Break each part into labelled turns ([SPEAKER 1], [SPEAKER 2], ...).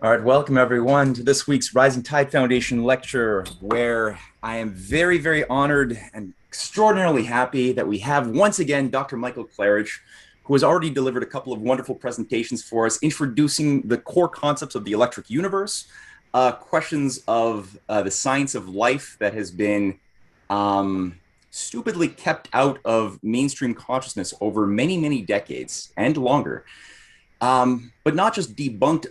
[SPEAKER 1] All right, welcome everyone to this week's Rising Tide Foundation lecture, where I am very, very honored and extraordinarily happy that we have once again Dr. Michael Clarage, who has already delivered a couple of wonderful presentations for us, introducing the core concepts of the electric universe, questions of the science of life that has been stupidly kept out of mainstream consciousness over many, many decades and longer. But not just debunked.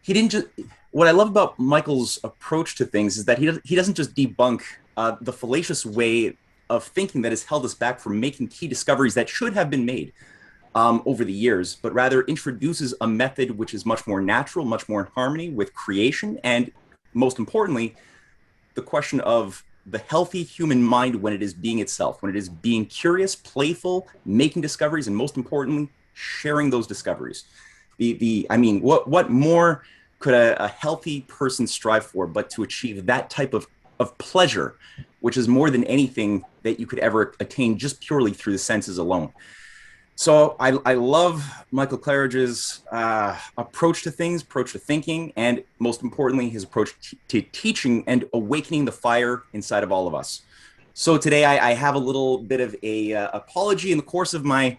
[SPEAKER 1] He didn't just. What I love about Michael's approach to things is that he doesn't just debunk the fallacious way of thinking that has held us back from making key discoveries that should have been made over the years, but rather introduces a method which is much more natural, much more in harmony with creation, and most importantly, the question of the healthy human mind when it is being itself, when it is being curious, playful, making discoveries, and most importantly, sharing those discoveries. I mean, what more could a healthy person strive for but to achieve that type of pleasure, which is more than anything that you could ever attain just purely through the senses alone. So I love Michael Clarage's approach to things, approach to thinking, and most importantly, his approach to teaching and awakening the fire inside of all of us. So today I have a little bit of a apology in the course of my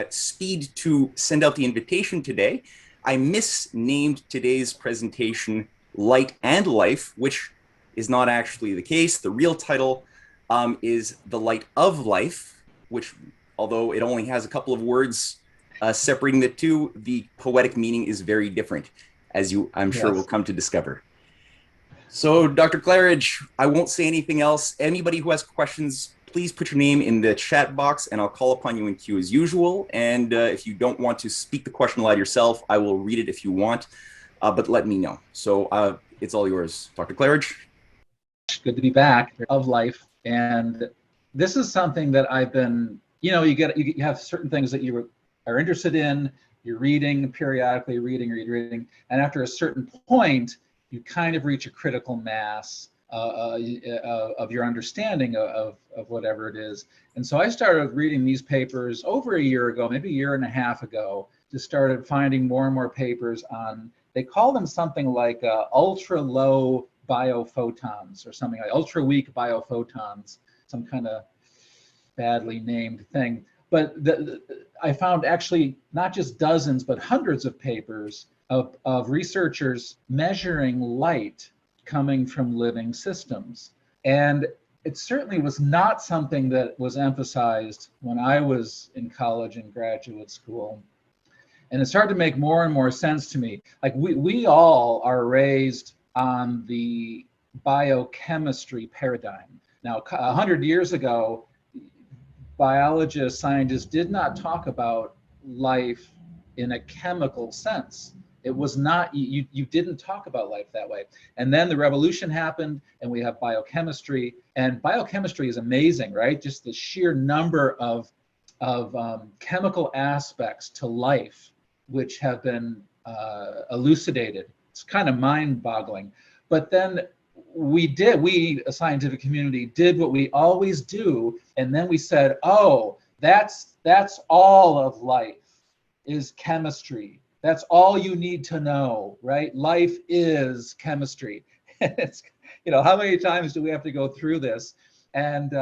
[SPEAKER 1] speed to send out the invitation today. I misnamed today's presentation Light and Life, which is not actually the case. The real title is The Light of Life, which, although it only has a couple of words separating the two, the poetic meaning is very different, as I'm sure will come to discover. So, Dr. Clarage, I won't say anything else. Anybody who has questions, please put your name in the chat box and I'll call upon you in queue as usual. And if you don't want to speak the question aloud yourself, I will read it if you want, but let me know. So it's all yours, Dr. Clarage.
[SPEAKER 2] Good to be back. Of life. And this is something that I've been, you have certain things that you are interested in, you're reading periodically, reading. And after a certain point, you kind of reach a critical mass of your understanding of whatever it is. And so I started reading these papers over a year ago, maybe a year and a half ago, just started finding more and more papers on, they call them something like ultra low bio-photons or something like ultra weak bio-photons, some kind of badly named thing. But I found actually not just dozens, but hundreds of papers of researchers measuring light coming from living systems. And it certainly was not something that was emphasized when I was in college and graduate school. And it started to make more and more sense to me. Like we all are raised on the biochemistry paradigm. Now, 100 years ago, biologists, scientists did not talk about life in a chemical sense. It was not, you didn't talk about life that way. And then the revolution happened and we have biochemistry, and biochemistry is amazing, right? Just the sheer number of chemical aspects to life which have been elucidated. It's kind of mind-boggling. But then we, a scientific community, did what we always do, and then we said, oh, that's all of life is chemistry. That's all you need to know, right? Life is chemistry. It's, how many times do we have to go through this? And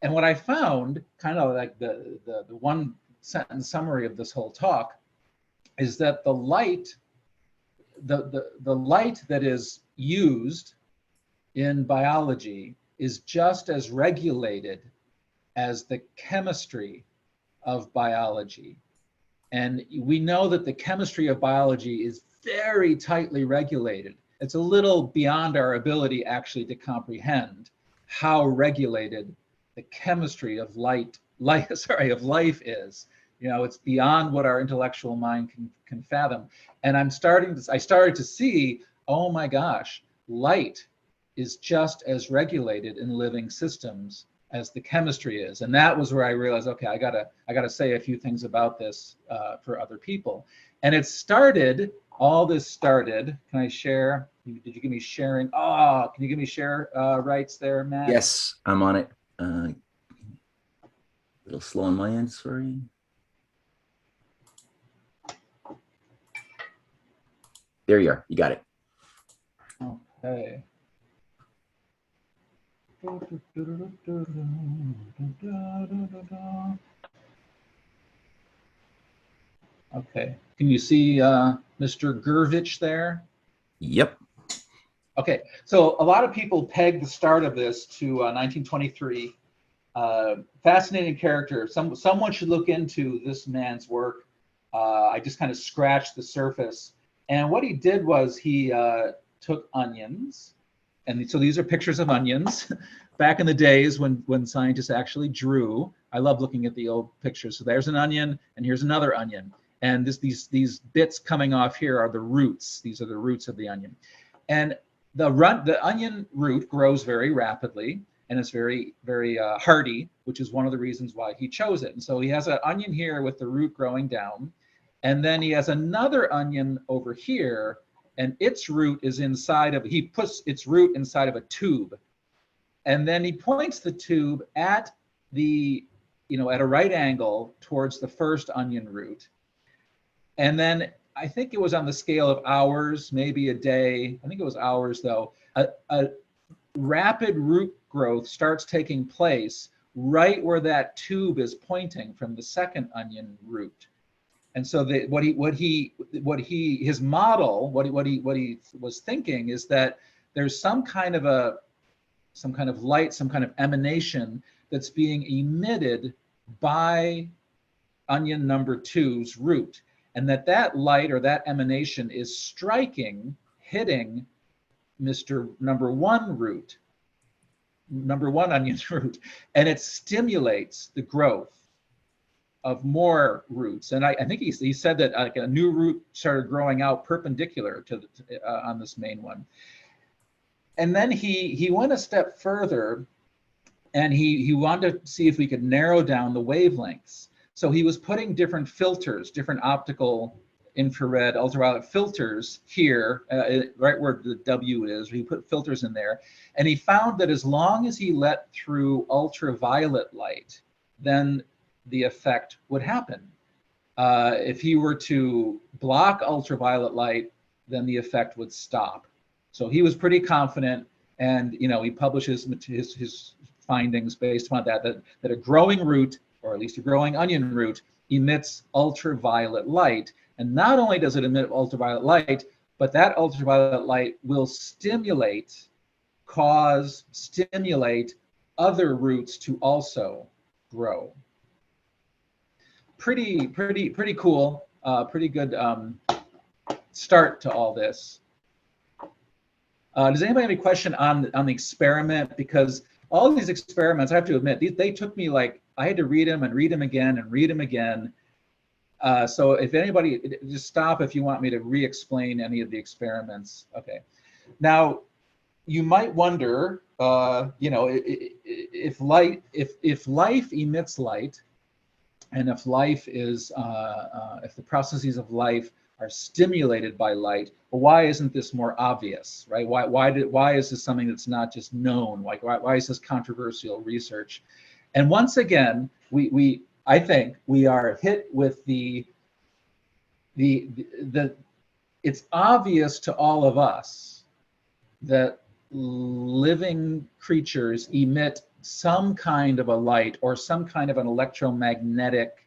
[SPEAKER 2] what I found, kind of like the one sentence summary of this whole talk, is that the light, the light that is used in biology is just as regulated as the chemistry of biology. And we know that the chemistry of biology is very tightly regulated. It's a little beyond our ability actually to comprehend how regulated the chemistry of life is. It's beyond what our intellectual mind can fathom. And I started to see, oh my gosh, light is just as regulated in living systems as the chemistry is. And that was where I realized, okay, I gotta say a few things about this for other people. And all this started, can I share? Did you give me sharing? Oh, can you give me share rights there, Matt?
[SPEAKER 1] Yes, I'm on it. A little slow on my end, sorry. There you are. You got it.
[SPEAKER 2] Okay. Okay. Can you see Mr. Gurvich there?
[SPEAKER 1] Yep.
[SPEAKER 2] Okay. So a lot of people peg the start of this to 1923. Fascinating character. Someone should look into this man's work. I just kind of scratched the surface. And what he did was he took onions, and so these are pictures of onions back in the days when scientists actually drew. I love looking at the old pictures. So there's an onion, and here's another onion. And these bits coming off here are the roots. These are the roots of the onion. And the onion root grows very rapidly, and it's very, very hardy, which is one of the reasons why he chose it. And so he has an onion here with the root growing down, and then he has another onion over here, and its root is inside of, he puts its root inside of a tube. And then he points the tube at the, at a right angle towards the first onion root. And then I think it was on the scale of hours, maybe a day. I think it was hours though. A rapid root growth starts taking place right where that tube is pointing from the second onion root. And so his model, what he was thinking is that there's some kind of light, some kind of emanation that's being emitted by onion number two's root, and that light or that emanation is hitting Mr. number one onion root, and it stimulates the growth of more roots. And I think he said that like a new root started growing out perpendicular to on this main one. And then he went a step further, and he wanted to see if we could narrow down the wavelengths. So he was putting different filters, different optical, infrared, ultraviolet filters here, right where the W is. He put filters in there, and he found that as long as he let through ultraviolet light, then the effect would happen. If he were to block ultraviolet light, then the effect would stop. So he was pretty confident, and he publishes his findings based upon that a growing root, or at least a growing onion root, emits ultraviolet light. And not only does it emit ultraviolet light, but that ultraviolet light will stimulate other roots to also grow. Pretty cool, pretty good start to all this. Does anybody have any question on the experiment? Because all these experiments, I have to admit, they took me like, I had to read them and read them again and read them again. So if anybody, just stop if you want me to re-explain any of the experiments. Okay. Now, you might wonder, if life emits light, and if life is, if the processes of life are stimulated by light, well, why isn't this more obvious, right? Why is this something that's not just known? Like, why is this controversial research? And once again, I think we are hit with it's obvious to all of us that living creatures emit some kind of a light or some kind of an electromagnetic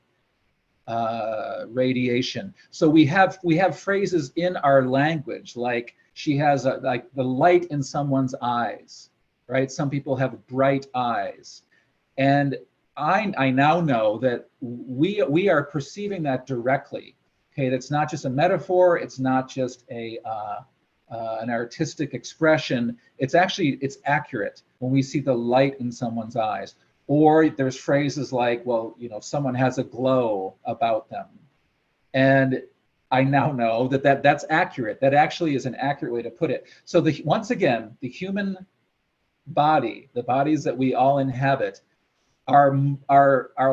[SPEAKER 2] radiation. So we have phrases in our language like she has like the light in someone's eyes, right? Some people have bright eyes, and I now know that we are perceiving that directly. Okay, that's not just a metaphor. It's not just an artistic expression. It's accurate when we see the light in someone's eyes. Or there's phrases like, well, someone has a glow about them, and I now know that's accurate. That actually is an accurate way to put it. So once again, the human body, the bodies that we all inhabit, are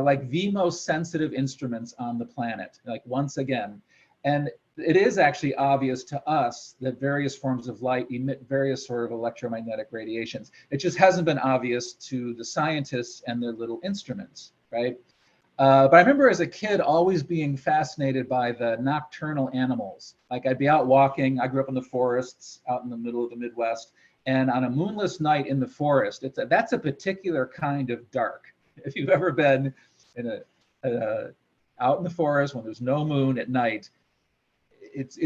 [SPEAKER 2] like the most sensitive instruments on the planet, like once again. And it is actually obvious to us that various forms of light emit various sort of electromagnetic radiations. It just hasn't been obvious to the scientists and their little instruments, right? But I remember as a kid always being fascinated by the nocturnal animals. Like I'd be out walking. I grew up in the forests out in the middle of the Midwest. And on a moonless night in the forest, that's a particular kind of dark. If you've ever been in out in the forest when there's no moon at night, it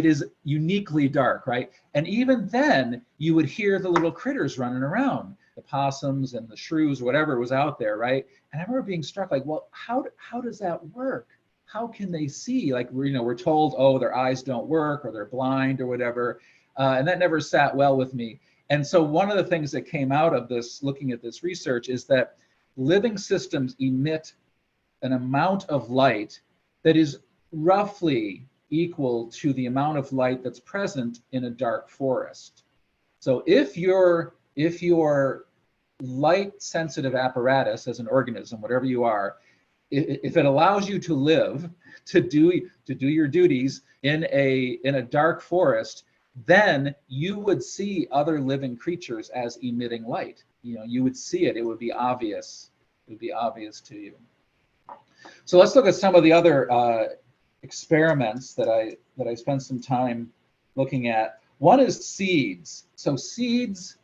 [SPEAKER 2] is uniquely dark, right? And even then, you would hear the little critters running around, the possums and the shrews, whatever was out there, right? And I remember being struck, like, well, how does that work? How can they see? Like, we're told, oh, their eyes don't work or they're blind or whatever, and that never sat well with me. And so one of the things that came out of this, looking at this research, is that living systems emit an amount of light that is roughly equal to the amount of light that's present in a dark forest. So if your light sensitive apparatus as an organism, whatever you are, if it allows you to live, to do your duties in a dark forest, then you would see other living creatures as emitting light. You would see it. It would be obvious. It would be obvious to you. So let's look at some of the other experiments that I spent some time looking at. One is seeds. So seeds,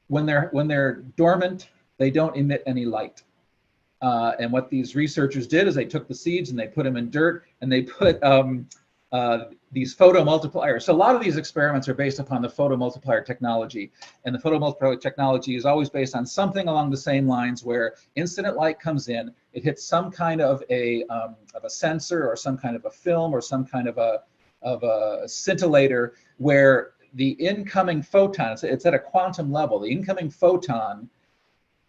[SPEAKER 2] when they're dormant, they don't emit any light. And what these researchers did is they took the seeds and they put them in dirt, and they put these photomultipliers. So a lot of these experiments are based upon the photomultiplier technology, and the photomultiplier technology is always based on something along the same lines, where incident light comes in, it hits some kind of a sensor or some kind of a film or some kind of a scintillator, where the incoming photon, it's at a quantum level, the incoming photon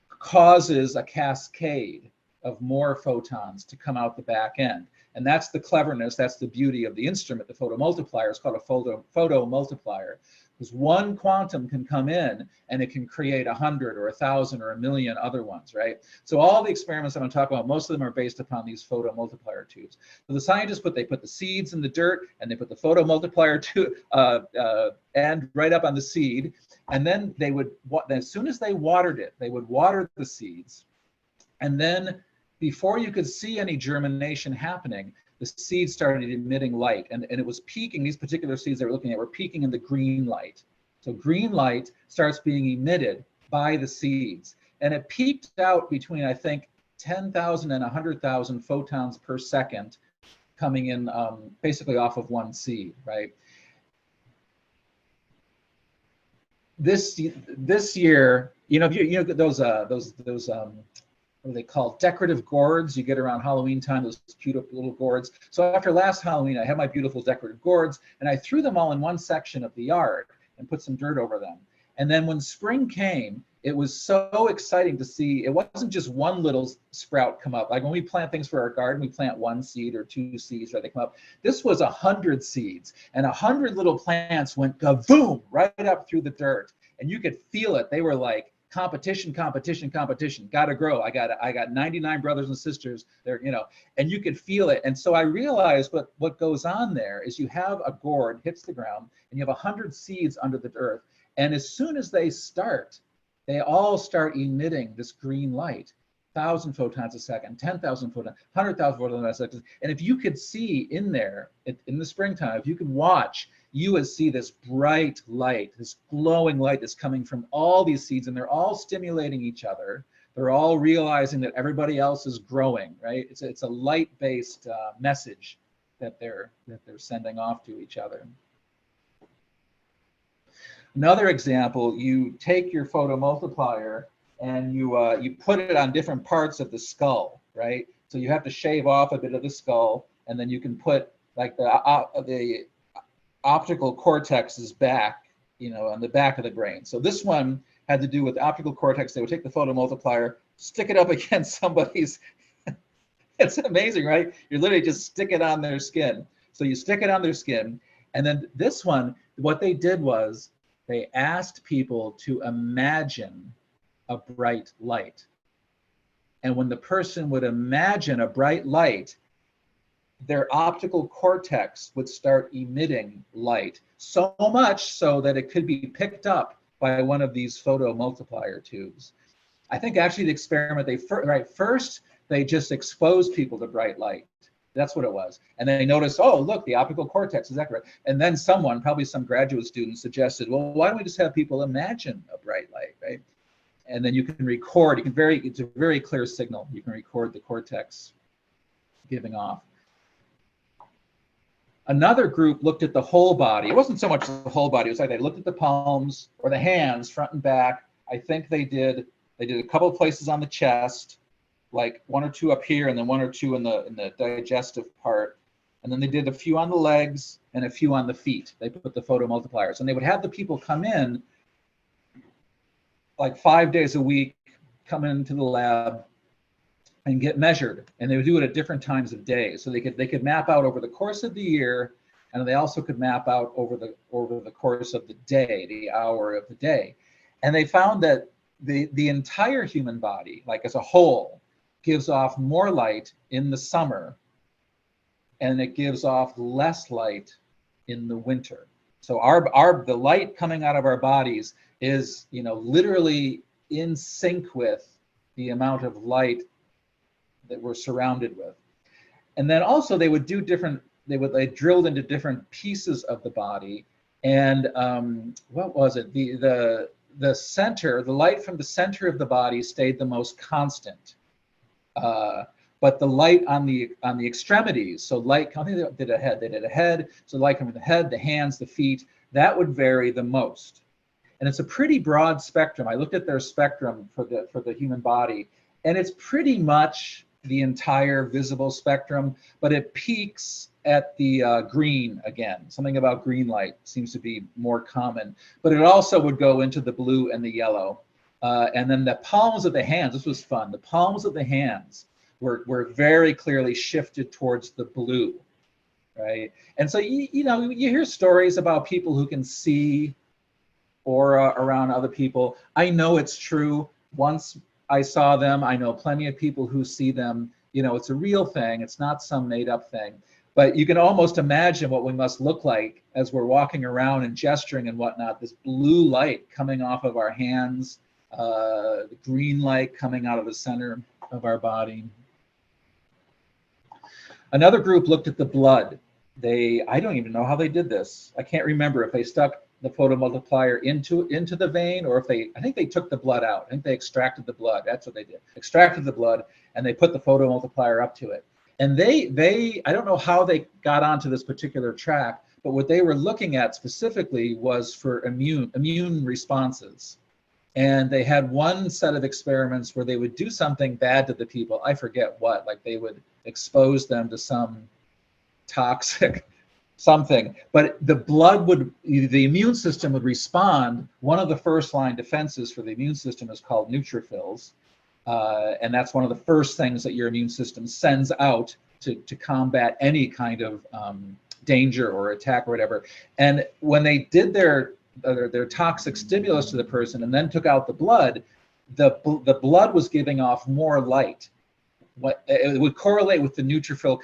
[SPEAKER 2] causes a cascade of more photons to come out the back end. And that's the cleverness, that's the beauty of the instrument, the photomultiplier. It's called a photomultiplier, because one quantum can come in and it can create 100 or 1,000 or 1,000,000 other ones, right? So all the experiments I'm talking about, most of them are based upon these photomultiplier tubes. So the scientists they put the seeds in the dirt, and they put the photomultiplier tube and right up on the seed, and then they would, as soon as they watered it, they would water the seeds, and then before you could see any germination happening, the seeds started emitting light, and it was peaking. These particular seeds they were looking at were peaking in the green light. So green light starts being emitted by the seeds, and it peaked out between, I think, 10,000 and 100,000 photons per second coming in basically off of one seed, right? This year, those what are they called? Decorative gourds you get around Halloween time, those cute little gourds. So after last Halloween, I had my beautiful decorative gourds, and I threw them all in one section of the yard and put some dirt over them. And then when spring came, it was so exciting to see. It wasn't just one little sprout come up. Like when we plant things for our garden, we plant one seed or two seeds, right? They come up. This was 100 seeds, and 100 little plants went boom right up through the dirt, and you could feel it. They were like, competition, gotta grow. I got 99 brothers and sisters there, and you could feel it. And so I realized what goes on there is you have a gourd hits the ground, and you have 100 seeds under the earth. And as soon as they all start emitting this green light, 1,000 photons a second, 10,000 photons, 100,000 photons a second. And if you could see in there in the springtime, if you could watch, you would see this bright light, this glowing light that's coming from all these seeds, and they're all stimulating each other. They're all realizing that everybody else is growing, right? It's a light-based message that they're sending off to each other. Another example, you take your photomultiplier and you put it on different parts of the skull, right? So you have to shave off a bit of the skull, and then you can put like the optical cortex is back, on the back of the brain. So this one had to do with optical cortex. They would take the photomultiplier, stick it up against somebody's, it's amazing, right? You literally just stick it on their skin. So you stick it on their skin, and then this one, what they did was they asked people to imagine a bright light. And when the person would imagine a bright light, their optical cortex would start emitting light, so much so that it could be picked up by one of these photomultiplier tubes. I think actually the experiment, first they just exposed people to bright light. That's what it was. And then they noticed, oh, look, the optical cortex is accurate. And then someone, probably some graduate student, suggested, well, why don't we just have people imagine a bright light, right? And then you can record, it's a very clear signal. You can record the cortex giving off. Another group looked at the whole body. It wasn't so much the whole body. It was like they looked at the palms or the hands, front and back. I think they did a couple of places on the chest, like 1 or 2 up here, and then 1 or 2 in the digestive part. And then they did a few on the legs and a few on the feet. They put the photomultipliers. And they would have the people come in like 5 days a week, come into the lab and get measured. And they would do it at different times of day. So they could map out over the course of the year, and they also could map out over the course of the day, the hour of the day. And they found that the entire human body, like as a whole, gives off more light in the summer, and it gives off less light in the winter. So the light coming out of our bodies is, literally in sync with the amount of light that we're surrounded with. And then also they would do they drilled into different pieces of the body. And what was it? The center, the light from the center of the body stayed the most constant. But the light on the extremities, so light, I think they did a head, so light coming from the head, the hands, the feet, that would vary the most. And it's a pretty broad spectrum. I looked at their spectrum for the human body, and it's pretty much the entire visible spectrum, but it peaks at the green again. Something about green light seems to be more common, but it also would go into the blue and the yellow. And then the palms of the hands, this was fun. The palms of the hands were very clearly shifted towards the blue, right? And so, you hear stories about people who can see aura around other people. I know it's true. Once I saw them. I know plenty of people who see them. It's a real thing. It's not some made up thing. But you can almost imagine what we must look like as we're walking around and gesturing and whatnot. This blue light coming off of our hands, the green light coming out of the center of our body. Another group looked at the blood. I don't even know how they did this. I can't remember if they stuck the photomultiplier into the vein, or if I think they took the blood out. I think they extracted the blood. That's what they did. Extracted the blood, and they put the photomultiplier up to it. And I don't know how they got onto this particular track, but what they were looking at specifically was for immune responses. And they had one set of experiments where they would do something bad to the people. I forget what, like they would expose them to some toxic something, but the immune system would respond. One of the first line defenses for the immune system is called neutrophils. And that's one of the first things that your immune system sends out to combat any kind of danger or attack or whatever. And when they did their toxic stimulus to the person and then took out the blood was giving off more light. It would correlate with the neutrophil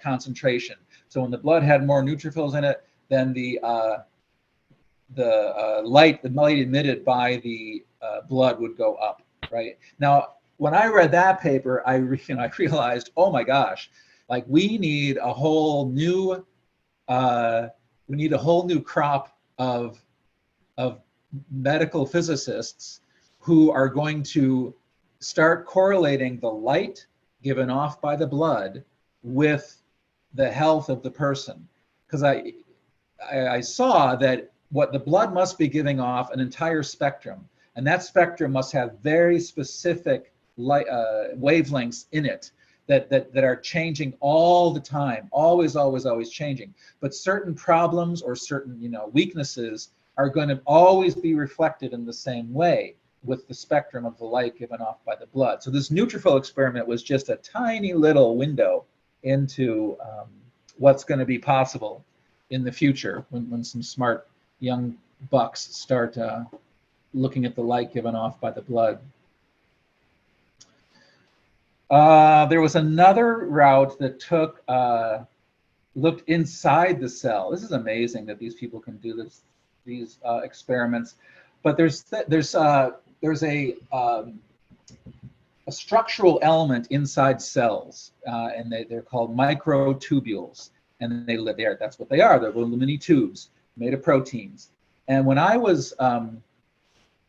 [SPEAKER 2] concentration. So when the blood had more neutrophils in it, then the light emitted by the blood would go up, right? Now, when I read that paper, I realized, oh my gosh, like we need a whole new crop of medical physicists who are going to start correlating the light given off by the blood with the health of the person. Because I saw that what the blood must be giving off an entire spectrum, and that spectrum must have very specific light, wavelengths in it that are changing all the time, always changing. But certain problems or certain weaknesses are going to always be reflected in the same way with the spectrum of the light given off by the blood. So this neutrophil experiment was just a tiny little window into what's going to be possible in the future when some smart young bucks start looking at the light given off by the blood. There was another route that looked inside the cell. This is amazing that these people can do these experiments. But there's a a structural element inside cells, and they're called microtubules, and they live there. That's what they are. They're little mini tubes made of proteins. And when I was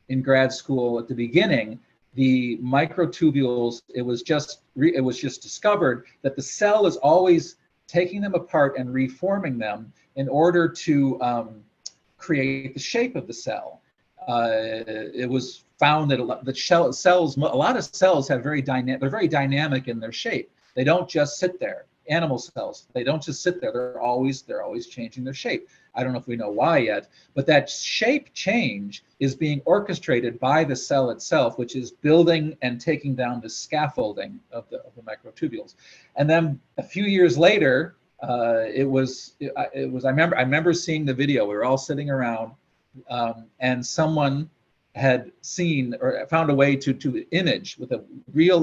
[SPEAKER 2] in grad school at the beginning, the microtubules, it was just discovered that the cell is always taking them apart and reforming them in order to create the shape of the cell. It was found that a lot of cells have they're very dynamic in their shape. They don't just sit there. Animal cells, they don't just sit there. They're always changing their shape. I don't know if we know why yet, but that shape change is being orchestrated by the cell itself, which is building and taking down the scaffolding of the microtubules. And then a few years later, I remember seeing the video. We were all sitting around, and someone had seen or found a way to image with a real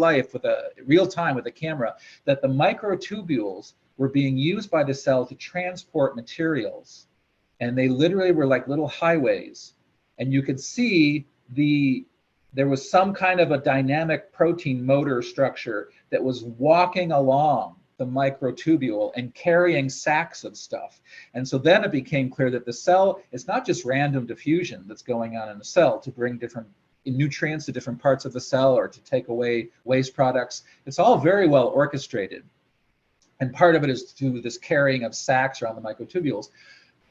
[SPEAKER 2] time with a camera that the microtubules were being used by the cell to transport materials. And they literally were like little highways. And you could see there was some kind of a dynamic protein motor structure that was walking along the microtubule and carrying sacks of stuff. And so then it became clear that the cell is not just random diffusion that's going on in the cell to bring different nutrients to different parts of the cell or to take away waste products. It's all very well orchestrated. And part of it is through this carrying of sacks around the microtubules.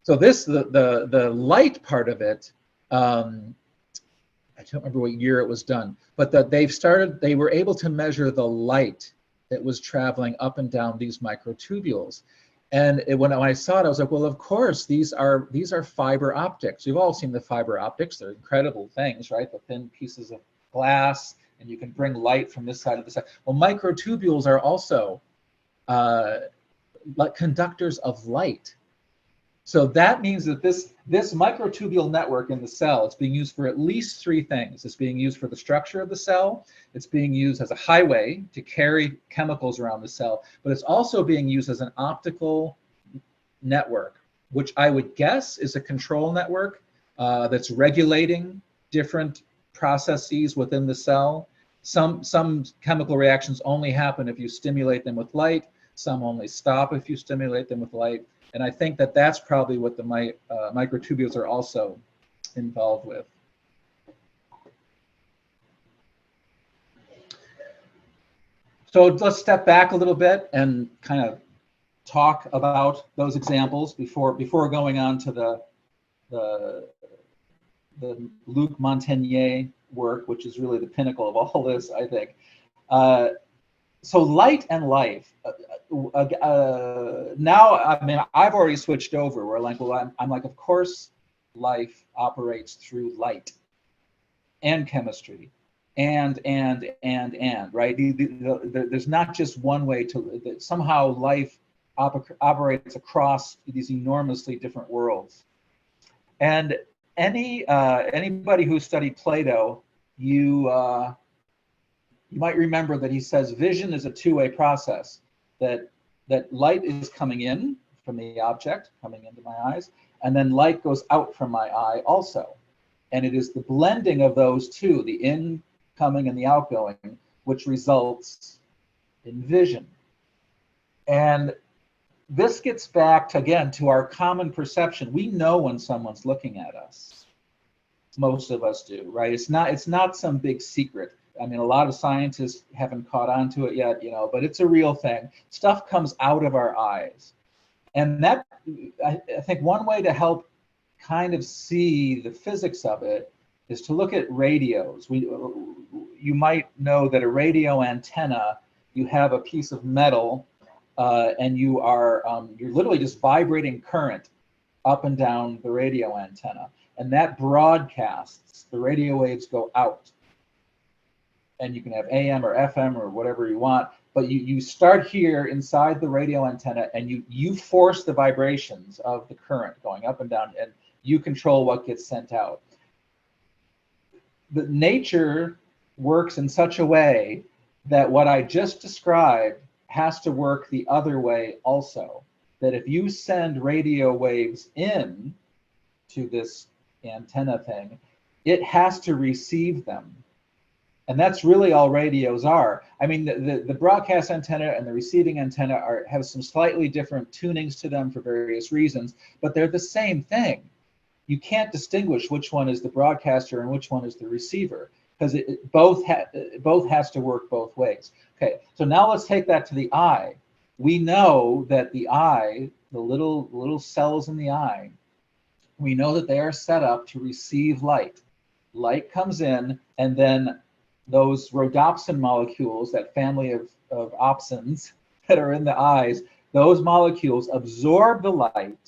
[SPEAKER 2] So the light part of it, I don't remember what year it was done, but they were able to measure the light that was traveling up and down these microtubules. And when I saw it, I was like, well, of course, these are fiber optics. You've all seen the fiber optics. They're incredible things, right? The thin pieces of glass, and you can bring light from this side to this side. Well, microtubules are also like conductors of light. So that means that this microtubule network in the cell is being used for at least three things. It's being used for the structure of the cell. It's being used as a highway to carry chemicals around the cell, but it's also being used as an optical network, which I would guess is a control network that's regulating different processes within the cell. Some chemical reactions only happen if you stimulate them with light. Some only stop if you stimulate them with light. And I think that that's probably what the microtubules are also involved with. So let's step back a little bit and kind of talk about those examples before going on to the Luc Montagnier work, which is really the pinnacle of all this, I think. So light and life. Now, I mean, I've already switched over. We're like, well, I'm like, of course, life operates through light and chemistry, and right. There's not just one way to. Somehow, life operates across these enormously different worlds. And anybody who studied Plato, you might remember that he says vision is a two-way process, that light is coming in from the object, coming into my eyes, and then light goes out from my eye also. And it is the blending of those two, the incoming and the outgoing, which results in vision. And this gets back, again, to our common perception. We know when someone's looking at us. Most of us do, right? It's not some big secret. I mean, a lot of scientists haven't caught on to it yet, but it's a real thing. Stuff comes out of our eyes. And that, I think one way to help kind of see the physics of it is to look at radios. You might know that a radio antenna, you have a piece of metal and you're literally just vibrating current up and down the radio antenna. And that broadcasts, the radio waves go out. And you can have AM or FM or whatever you want, but you start here inside the radio antenna and you force the vibrations of the current going up and down, and you control what gets sent out. But nature works in such a way that what I just described has to work the other way also. That if you send radio waves in to this antenna thing, it has to receive them. And that's really all radios are. I mean, the broadcast antenna and the receiving antenna have some slightly different tunings to them for various reasons, but they're the same thing. You can't distinguish which one is the broadcaster and which one is the receiver, because both has to work both ways. Okay, so now let's take that to the eye. We know that the eye, the little cells in the eye, we know that they are set up to receive light. Light comes in, and then those rhodopsin molecules, that family of opsins that are in the eyes, those molecules absorb the light,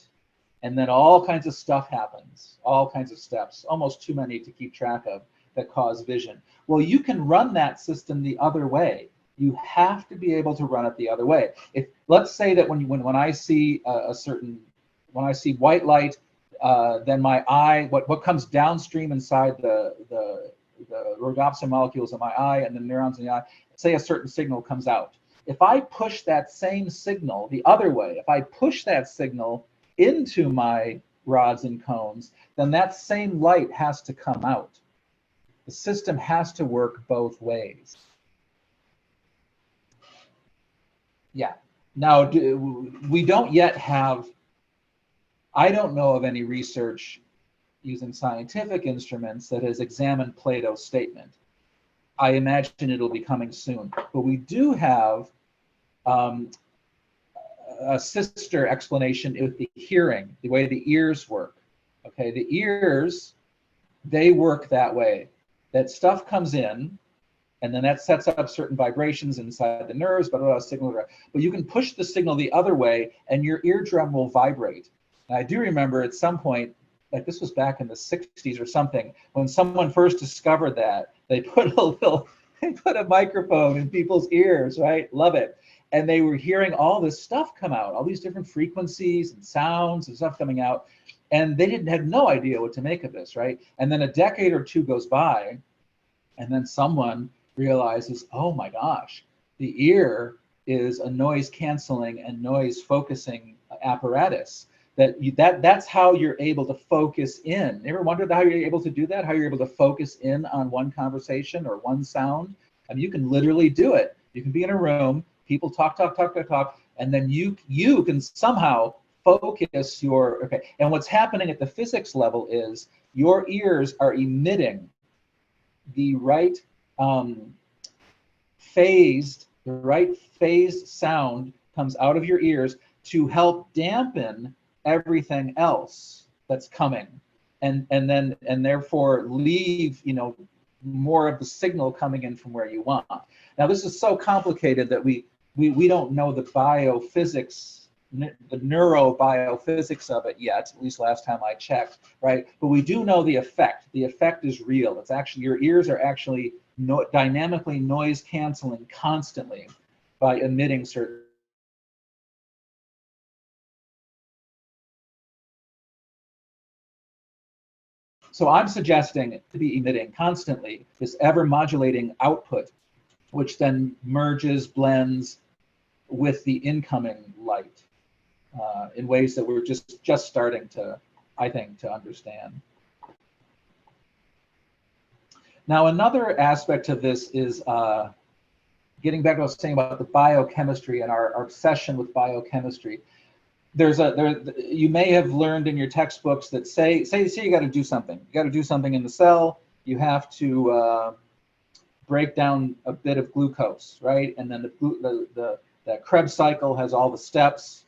[SPEAKER 2] and then all kinds of stuff happens, all kinds of steps, almost too many to keep track of, that cause vision. Well, you can run that system the other way. You have to be able to run it the other way. If, let's say that when I see when I see white light, then my eye, what comes downstream inside the rhodopsin molecules in my eye and the neurons in the eye, say a certain signal comes out. If I push that same signal the other way, if I push that signal into my rods and cones, then that same light has to come out. The system has to work both ways. Yeah. Now, we don't yet have, I don't know of any research using scientific instruments that has examined Plato's statement. I imagine it'll be coming soon. But we do have a sister explanation with the hearing, the way the ears work. Okay, the ears, they work that way. That stuff comes in, and then that sets up certain vibrations inside the nerves, signal. But you can push the signal the other way, and your eardrum will vibrate. And I do remember at some point, like this was back in the 60s or something, when someone first discovered that, they put a microphone in people's ears, right? Love it. And they were hearing all this stuff come out, all these different frequencies and sounds and stuff coming out. And they had no idea what to make of this, right? And then a decade or two goes by, and then someone realizes, oh my gosh, the ear is a noise canceling and noise focusing apparatus. That's how you're able to focus in. You ever wondered how you're able to do that? How you're able to focus in on one conversation or one sound? I mean, you can literally do it. You can be in a room, people talk, and then you can somehow focus your, okay. And what's happening at the physics level is your ears are emitting the right phased sound comes out of your ears to help dampen everything else that's coming, and therefore leave more of the signal coming in from where you want. Now this is so complicated that we don't know the biophysics, the neurobiophysics of it yet, at least last time I checked, right? But we do know the effect. The effect is real. It's actually, your ears are actually dynamically noise canceling constantly by emitting certain. So I'm suggesting to be emitting constantly this ever modulating output, which then merges, blends with the incoming light in ways that we're just starting to, I think, to understand. Now, another aspect of this is getting back to what I was saying about the biochemistry and our obsession with biochemistry. You may have learned in your textbooks that say you got to do something. You got to do something in the cell. You have to break down a bit of glucose, right? And then that Krebs cycle has all the steps.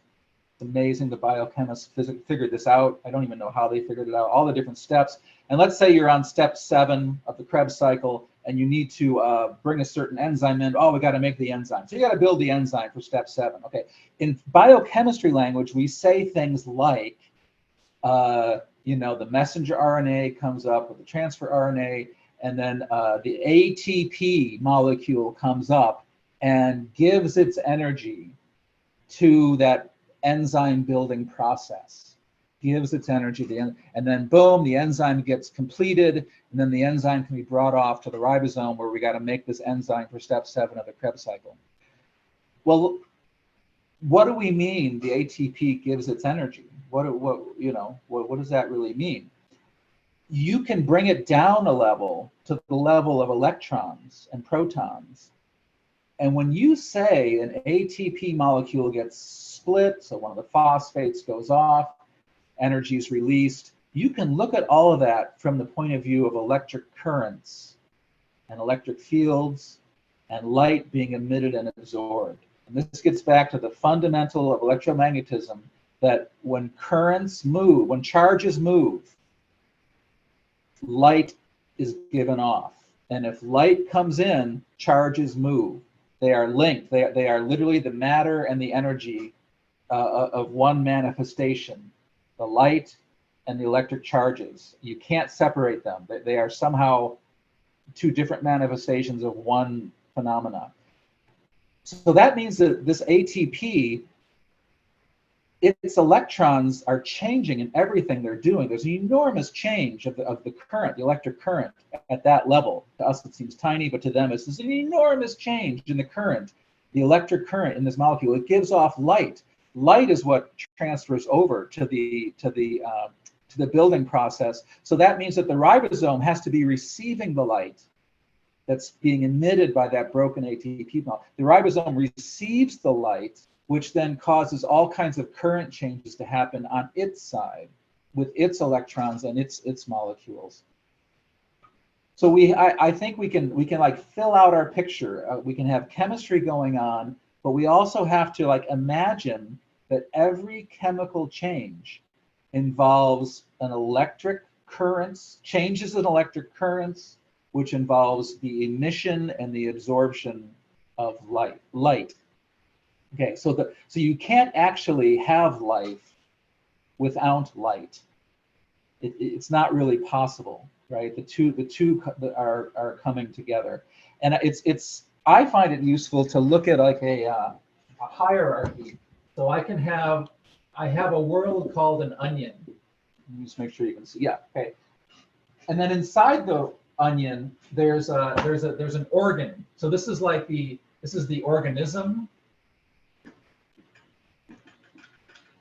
[SPEAKER 2] It's amazing the biochemists figured this out. I don't even know how they figured it out, all the different steps. And let's say you're on step 7 of the Krebs cycle and you need to bring a certain enzyme in. Oh, we got to make the enzyme. So you got to build the enzyme for step 7. Okay. In biochemistry language, we say things like, the messenger RNA comes up with the transfer RNA, and then the ATP molecule comes up and gives its energy to that enzyme building process, gives its energy to and then boom, the enzyme gets completed, and then the enzyme can be brought off to the ribosome where we got to make this enzyme for step 7 of the Krebs cycle. Well, what do we mean the ATP gives its energy? What does that really mean? you can bring it down a level to the level of electrons and protons. And when you say an ATP molecule gets split, so one of the phosphates goes off, energy is released, you can look at all of that from the point of view of electric currents and electric fields and light being emitted and absorbed. And this gets back to the fundamental of electromagnetism, that when currents move, when charges move, light is given off. And if light comes in, charges move. They are linked. They are literally the matter and the energy of one manifestation, the light and the electric charges. You can't separate them. They are somehow two different manifestations of one phenomena. So that means that this ATP, its electrons are changing in everything they're doing. There's an enormous change of the current, the electric current at that level. To us, it seems tiny, but to them, it's an enormous change in the current, the electric current in this molecule. It gives off light. Light is what transfers over to the building process. So that means that the ribosome has to be receiving the light that's being emitted by that broken ATP molecule. The ribosome receives the light, which then causes all kinds of current changes to happen on its side with its electrons and its molecules. So I think we can like fill out our picture. We can have chemistry going on, but we also have to like imagine that every chemical change involves an electric currents, changes in electric currents, which involves the emission and the absorption of light. Okay, so you can't actually have life without light. It's not really possible, right? The two are coming together, and I find it useful to look at like a hierarchy. So I have a world called an onion. Let me just make sure you can see. Yeah, okay. And then inside the onion, there's an organ. So this is the organism.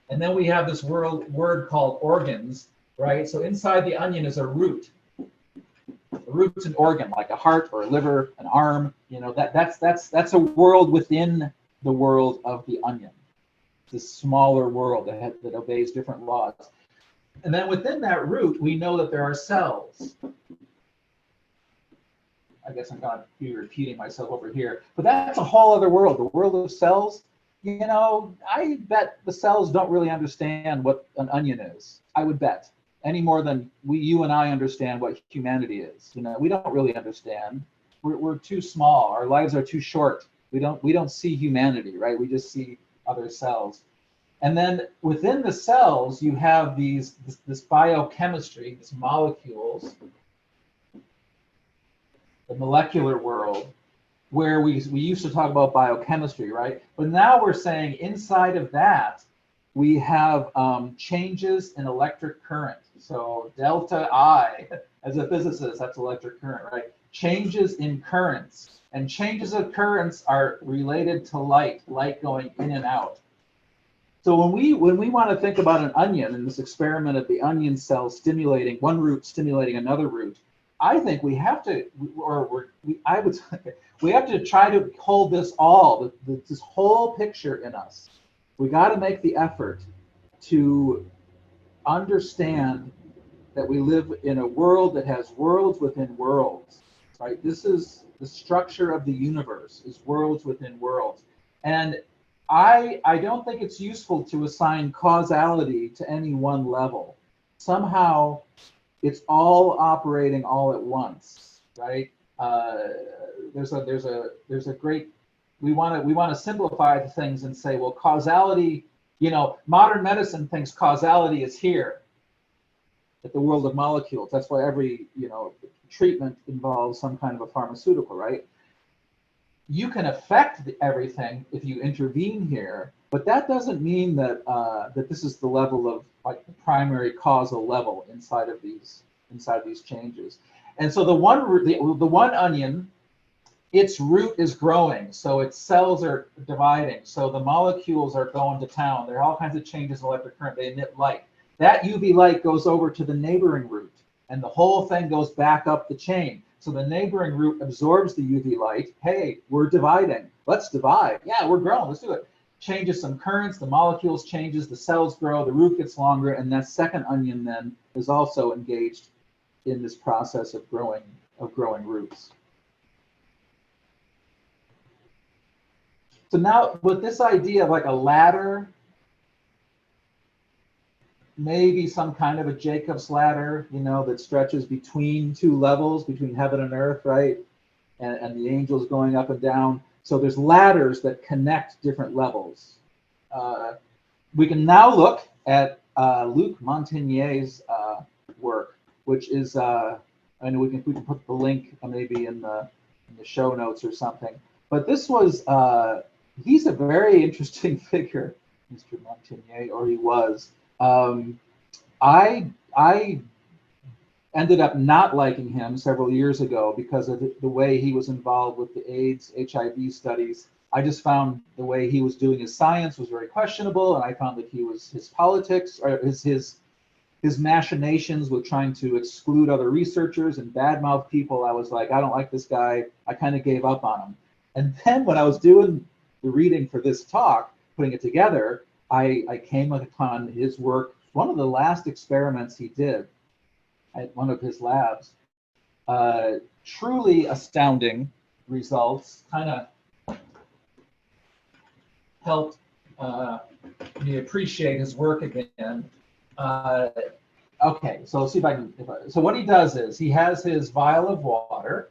[SPEAKER 2] And then we have this word called organs, right? So inside the onion is a root. A root's an organ, like a heart or a liver, an arm. You know, that's a world within the world of the onion. This smaller world that obeys different laws. And then within that root, we know that there are cells. I guess I'm going to be repeating myself over here, but that's a whole other world, the world of cells. You know, I bet the cells don't really understand what an onion is. I would bet, any more than you and I understand what humanity is. You know, we don't really understand. We're too small. Our lives are too short. We don't see humanity, right? We just see other cells. And then within the cells, you have this biochemistry, these molecules, the molecular world, where we used to talk about biochemistry, right? But now we're saying inside of that, we have changes in electric current. So delta I, as a physicist, that's electric current, right? Changes in currents. And changes of currents are related to light going in and out. So when we want to think about an onion and this experiment of the onion cell stimulating one root stimulating another root, I think we have to, we have to try to hold this whole picture in us. We got to make the effort to understand that we live in a world that has worlds within worlds, right? This is the structure of the universe, is worlds within worlds. And I don't think it's useful to assign causality to any one level. Somehow it's all operating all at once, right? There's a great, we want to simplify things and say, well, causality, you know, modern medicine thinks causality is here at the world of molecules. That's why every, you know, treatment involves some kind of a pharmaceutical, right? You can affect everything if you intervene here, but that doesn't mean that that this is the level of like the primary causal level inside these changes. And so the one onion, its root is growing, so its cells are dividing, so the molecules are going to town. There are all kinds of changes in electric current. They emit light. That UV light goes over to the neighboring root, and the whole thing goes back up the chain. So the neighboring root absorbs the UV light. Hey, we're dividing. Let's divide. Yeah, we're growing. Let's do it. Changes some currents, the molecules changes, the cells grow, the root gets longer, and that second onion then is also engaged in this process of growing roots. So now with this idea of like a ladder, maybe some kind of a Jacob's ladder, you know, that stretches between two levels, between heaven and earth, right? And the angels going up and down. So there's ladders that connect different levels. We can now look at Luc Montagnier's work, which is, and we can put the link maybe in the show notes or something. But this was, he's a very interesting figure, Mr. Montagnier, or he was. I ended up not liking him several years ago because of the way he was involved with the AIDS, HIV studies. I just found the way he was doing his science was very questionable, and I found that his politics or his machinations with trying to exclude other researchers and badmouth people. I was like, I don't like this guy. I kind of gave up on him. And then when I was doing the reading for this talk, putting it together, I came upon his work. One of the last experiments he did at one of his labs, truly astounding results, kind of helped me appreciate his work again. Okay, so let's see if I can, so what he does is he has his vial of water.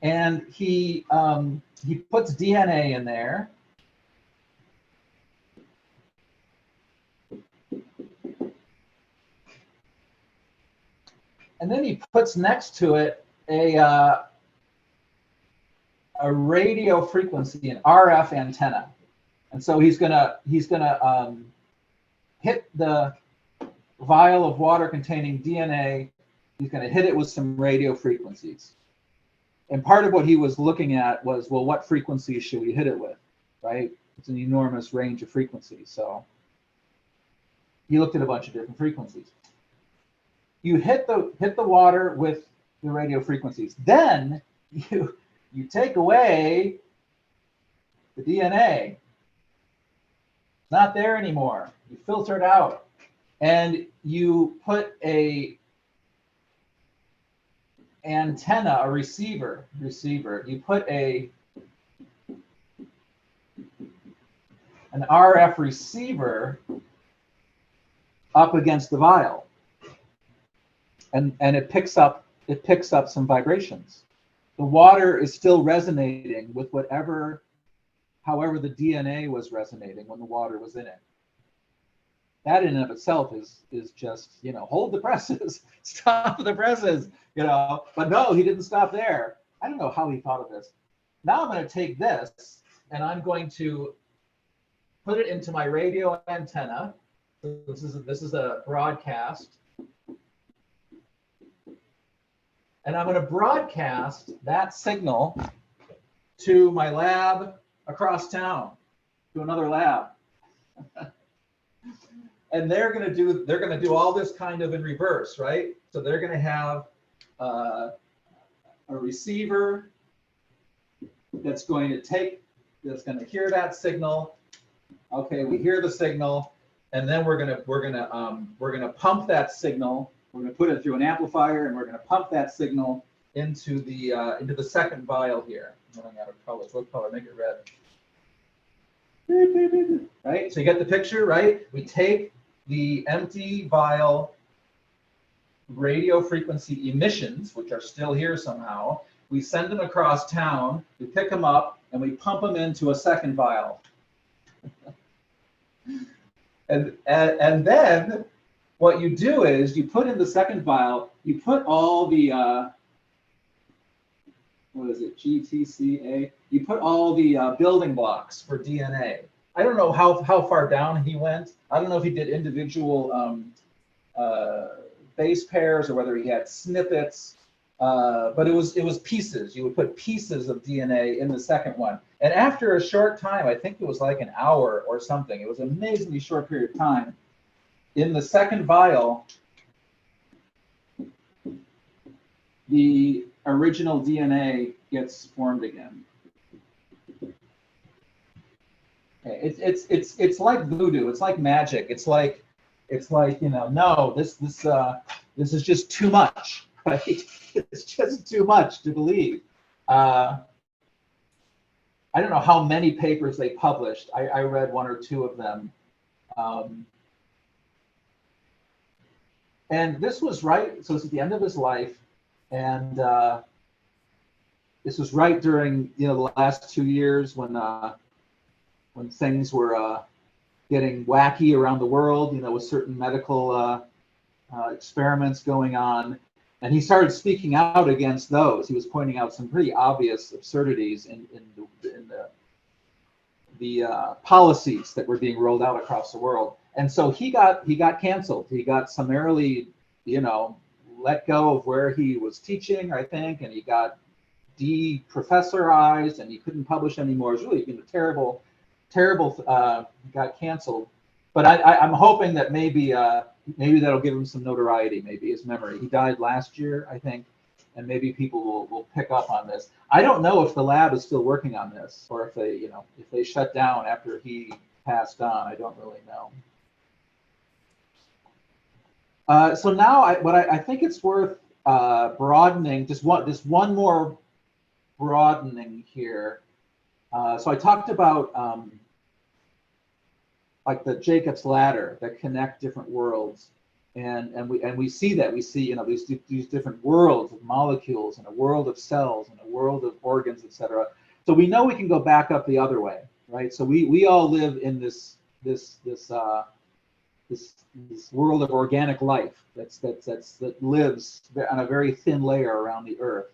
[SPEAKER 2] And he puts DNA in there. And then he puts next to it a radio frequency, an RF antenna. And so he's gonna hit the vial of water containing DNA. He's gonna hit it with some radio frequencies. And part of what he was looking at was, well, what frequencies should we hit it with, right? It's an enormous range of frequencies. So he looked at a bunch of different frequencies. You hit the water with the radio frequencies. Then you take away the DNA. It's not there anymore. You filter it out. And you put a antenna, a receiver. You put an RF receiver up against the vial, and it picks up some vibrations. The water is still resonating with however the DNA was resonating when the water was in it. That in and of itself is just, you know, hold the presses, stop the presses, you know. But no, he didn't stop there. I don't know how he thought of this. Now I'm going to take this and I'm going to put it into my radio antenna. This is a broadcast. And I'm going to broadcast that signal to my lab across town, to another lab. And they're going to do all this kind of in reverse, right? So they're going to have a receiver that's going to hear that signal. Okay, we hear the signal, and then we're going to pump that signal. We're going to put it through an amplifier, and we're going to pump that signal into the second vial here. I'm running out of colors. What color? Make it red. Right? So you get the picture, right? We take the empty vial radio frequency emissions, which are still here somehow. We send them across town, we pick them up, and we pump them into a second vial. and then what you do is you put in the second vial, you put all the, what is it, GTCA? You put all the building blocks for DNA. I don't know how far down he went. I don't know if he did individual base pairs or whether he had snippets. but it was pieces. You would put pieces of DNA in the second one. And after a short time, I think it was like an hour or something, it was an amazingly short period of time, in the second vial, the original DNA gets formed again. Okay. It's like voodoo. It's like magic. It's like no, this is just too much, right? It's just too much to believe. I don't know how many papers they published. I read one or two of them. And this was right, so it's at the end of his life, and this was right during the last 2 years when things were getting wacky around the world, with certain medical experiments going on. And he started speaking out against those. He was pointing out some pretty obvious absurdities in the policies that were being rolled out across the world. And so he got canceled. He got summarily, let go of where he was teaching, I think, and he got de-professorized, and he couldn't publish anymore. It was really terrible. Got canceled. But I'm hoping that maybe that'll give him some notoriety. Maybe his memory. He died last year, I think, and maybe people will pick up on this. I don't know if the lab is still working on this, or if they shut down after he passed on. I don't really know. So now, I think it's worth broadening. Just one more broadening here. So I talked about like the Jacob's ladder that connect different worlds, and we see that. We see these different worlds of molecules, and a world of cells, and a world of organs, etc. So we know we can go back up the other way, right? So we all live in this world of organic life that lives on a very thin layer around the Earth.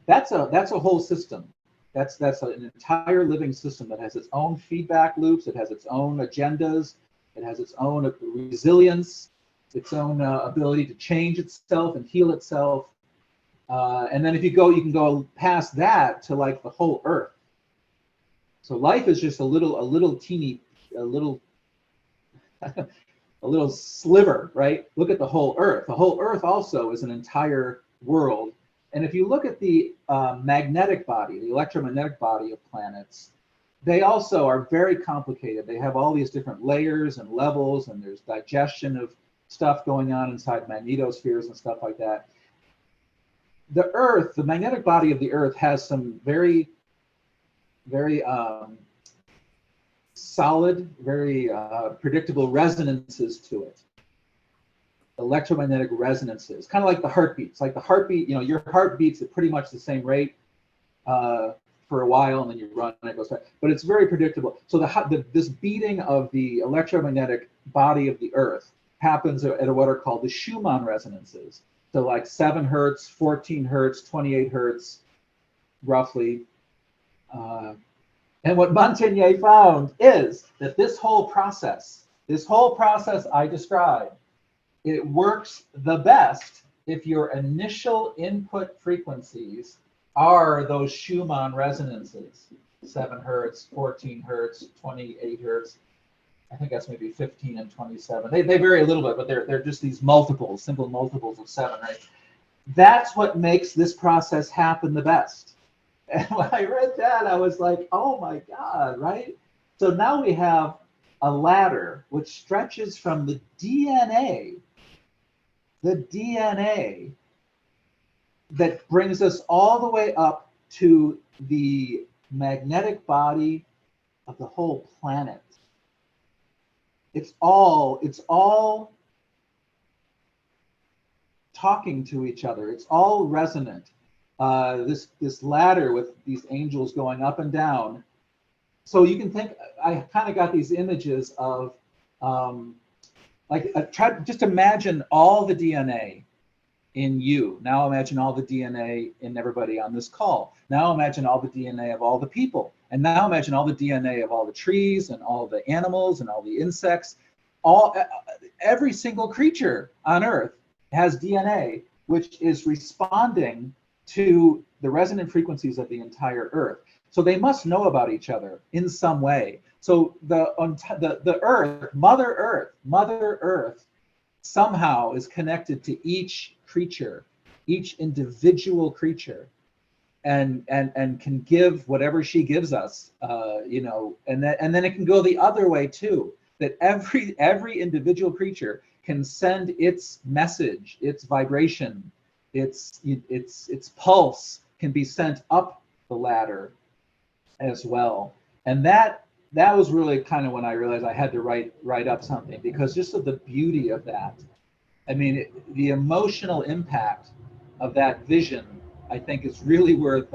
[SPEAKER 2] That's a whole system. That's an entire living system that has its own feedback loops. It has its own agendas. It has its own resilience, its own ability to change itself and heal itself. And then if you can go past that to like the whole Earth. So life is just a little teeny, a little sliver, right? Look at the whole Earth. The whole Earth also is an entire world. And if you look at the magnetic body, the electromagnetic body of planets, they also are very complicated. They have all these different layers and levels, and there's digestion of stuff going on inside magnetospheres and stuff like that. The Earth, the magnetic body of the Earth, has some very, very solid, very predictable resonances to it. Electromagnetic resonances, kind of like the heartbeats. Like the heartbeat, your heart beats at pretty much the same rate for a while, and then you run and it goes back. But it's very predictable. So this beating of the electromagnetic body of the Earth happens at what are called the Schumann resonances. So like 7 hertz, 14 hertz, 28 hertz, roughly. And what Montagnier found is that this whole process I described, it works the best if your initial input frequencies are those Schumann resonances, 7 hertz, 14 hertz, 28 hertz. I think that's maybe 15 and 27. They vary a little bit, but they're just these multiples, simple multiples of 7, right? That's what makes this process happen the best. And when I read that, I was like, oh my God, right? So now we have a ladder which stretches from the DNA that brings us all the way up to the magnetic body of the whole planet. It's all talking to each other. It's all resonant. This ladder with these angels going up and down. So you can think, I kind of got these images of just imagine all the DNA in you. Now imagine all the DNA in everybody on this call. Now imagine all the DNA of all the people. And now imagine all the DNA of all the trees and all the animals and all the insects. Every single creature on Earth has DNA which is responding to the resonant frequencies of the entire Earth. So they must know about each other in some way. So the Earth, Mother Earth, somehow is connected to each creature, each individual creature, and can give whatever she gives us, you know, and then it can go the other way too. That every individual creature can send its message, its vibration, its pulse can be sent up the ladder as well. And that was really kind of when I realized I had to write up something, because just of the beauty of that. I mean, the emotional impact of that vision, I think, is really worth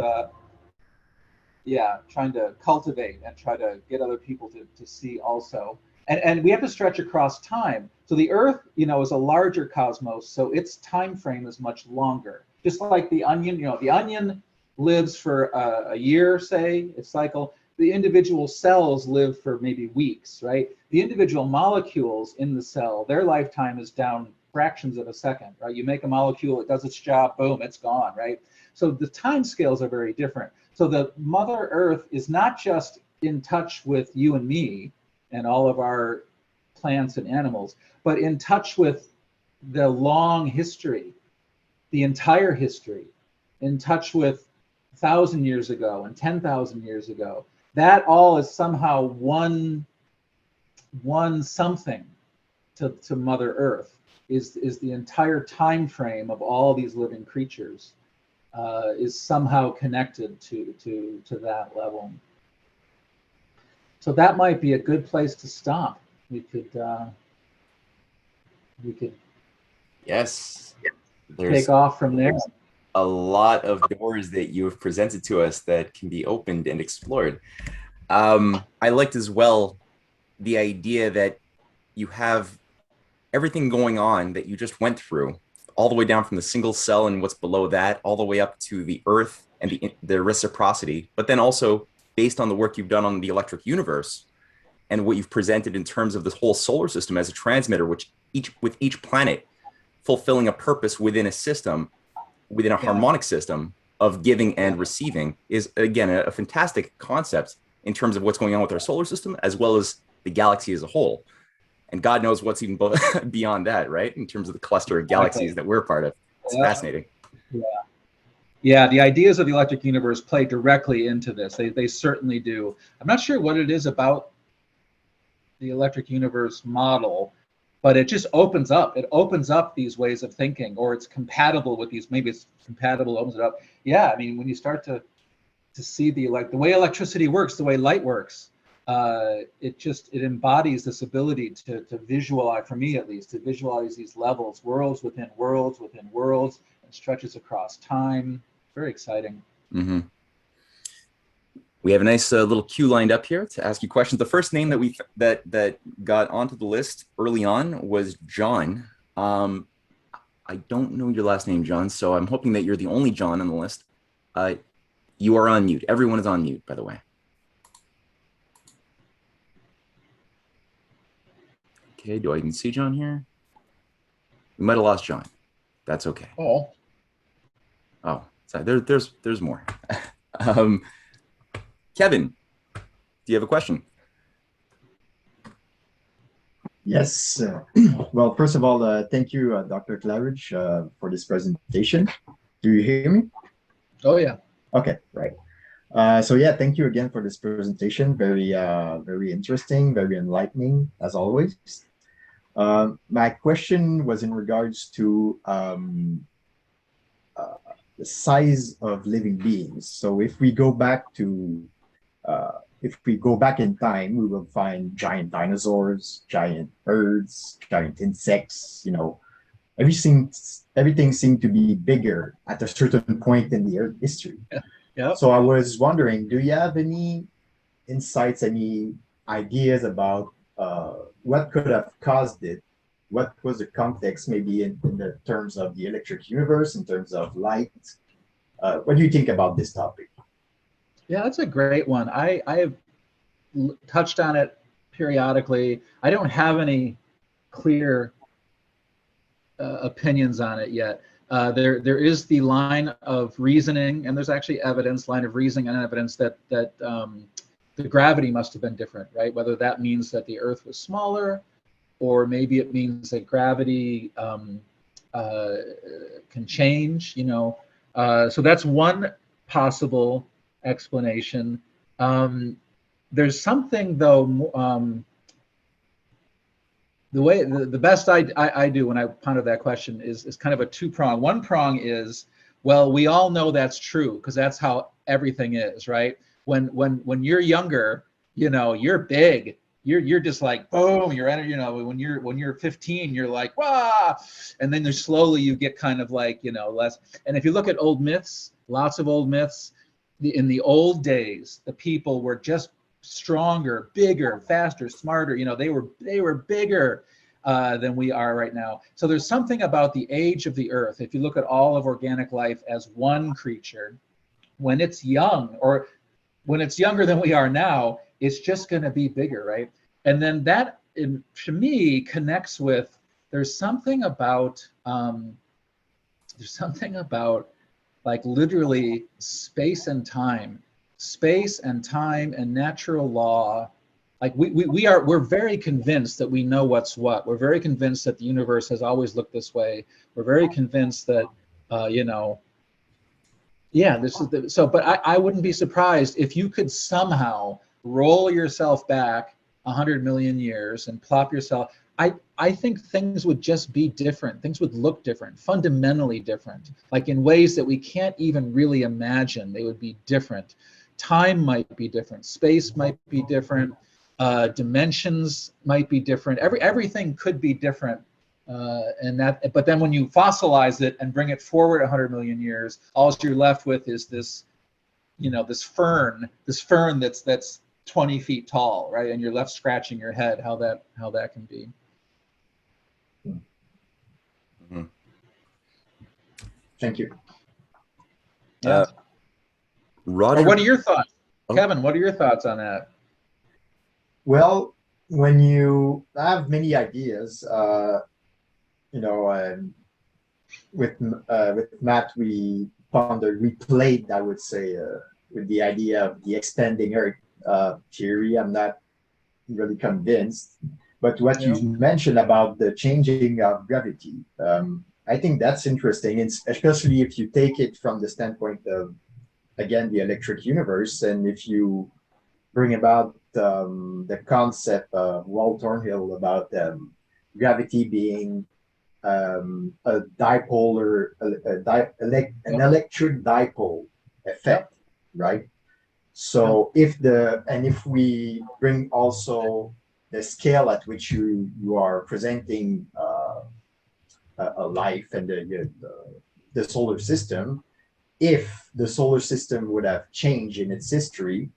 [SPEAKER 2] trying to cultivate and try to get other people to see also. And we have to stretch across time. So the Earth, you know, is a larger cosmos, so its time frame is much longer. Just like the onion, you know, the onion lives for a year, say, its cycle. The individual cells live for maybe weeks, right? The individual molecules in the cell, their lifetime is down fractions of a second, right? You make a molecule, it does its job, boom, it's gone, right? So the time scales are very different. So the Mother Earth is not just in touch with you and me and all of our plants and animals, but in touch with the long history, the entire history, in touch with 1,000 years ago and 10,000 years ago. That all is somehow one something to Mother Earth. Is the entire time frame of all these living creatures is somehow connected to that level. So that might be a good place to stop. We could
[SPEAKER 1] Yes,
[SPEAKER 2] take off from there.
[SPEAKER 1] A lot of doors that you have presented to us that can be opened and explored. I liked as well the idea that you have everything going on that you just went through, all the way down from the single cell and what's below that, all the way up to the Earth and the reciprocity, but then also based on the work you've done on the electric universe and what you've presented in terms of this whole solar system as a transmitter, which with each planet fulfilling a purpose within a system, within a harmonic system of giving and receiving, is again a fantastic concept in terms of what's going on with our solar system as well as the galaxy as a whole. And God knows what's even beyond that, right? In terms of the cluster of galaxies that we're part of. It's fascinating.
[SPEAKER 2] Yeah, the ideas of the electric universe play directly into this. They certainly do. I'm not sure what it is about the electric universe model, but it just opens up. It opens up these ways of thinking, or it's compatible with these. Maybe it's compatible, opens it up. Yeah, I mean, when you start to see the way electricity works, the way light works, it embodies this ability to visualize, for me at least, to visualize these levels, worlds within worlds within worlds, and stretches across time. Very exciting.
[SPEAKER 1] Mm-hmm. We have a nice little queue lined up here to ask you questions. The first name that got onto the list early on was John. I don't know your last name, John, so I'm hoping that you're the only John on the list. You are on mute. Everyone is on mute, by the way. Okay, do I even see John here? We might have lost John. That's okay.
[SPEAKER 2] Oh,
[SPEAKER 1] sorry. There's more. Kevin, do you have a question?
[SPEAKER 3] Yes. Well, first of all, thank you, Dr. Clarage, for this presentation. Do you hear me?
[SPEAKER 2] Oh, yeah.
[SPEAKER 3] Okay, right. So yeah, thank you again for this presentation. Very interesting, very enlightening, as always. My question was in regards to the size of living beings. So if we go back in time, we will find giant dinosaurs, giant birds, giant insects. You know, everything seemed to be bigger at a certain point in the Earth history.
[SPEAKER 2] Yeah.
[SPEAKER 3] So I was wondering, do you have any insights, any ideas about what could have caused it? What was the context, maybe in the terms of the electric universe, in terms of light? What do you think about this topic?
[SPEAKER 2] Yeah, that's a great one. I have touched on it periodically. I don't have any clear opinions on it yet, There is the line of reasoning, and there's actually line of reasoning and evidence that the gravity must have been different, right? Whether that means that the Earth was smaller, or maybe it means that gravity can change, you know. So that's one possible explanation. There's something though, the best I do when I ponder that question is kind of a two-prong. One prong is, well, we all know that's true because that's how everything is, right? When you're younger, you know, you're big. You're just like boom. You're energy. You know, when you're 15, you're like wah, and then slowly you get kind of like, you know, less. And if you look at old myths, lots of old myths, in the old days, the people were just stronger, bigger, faster, smarter. You know, they were bigger than we are right now. So there's something about the age of the Earth. If you look at all of organic life as one creature, when it's young, or when it's younger than we are now, it's just going to be bigger, right? And then that, to me, connects with, there's something about like literally space and time and natural law. Like we're very convinced that we know what's what. We're very convinced that the universe has always looked this way. We're very convinced that, you know, yeah, this is so, but I wouldn't be surprised if you could somehow roll yourself back 100 million years and plop yourself. I think things would just be different. Things would look different, fundamentally different, like in ways that we can't even really imagine. They would be different. Time might be different. Space might be different. Dimensions might be different. Everything could be different. But then when you fossilize it and bring it forward 100 million years, all you're left with is this, you know, this fern that's 20 feet tall, right? And you're left scratching your head how that can be.
[SPEAKER 3] Mm-hmm. Thank you.
[SPEAKER 2] Yeah.
[SPEAKER 1] Roger,
[SPEAKER 2] or what are your thoughts, Kevin? What are your thoughts on that?
[SPEAKER 3] Well, when you have many ideas, you know, with Matt, we played, I would say, with the idea of the expanding Earth theory. I'm not really convinced, but what you mentioned about the changing of gravity, I think that's interesting, and especially if you take it from the standpoint of, again, the electric universe, and if you bring about the concept of Walt Thornhill about gravity being a dipolar, an electric dipole effect, right? So if we bring also the scale at which you are presenting a life and the solar system, if the solar system would have changed in its history,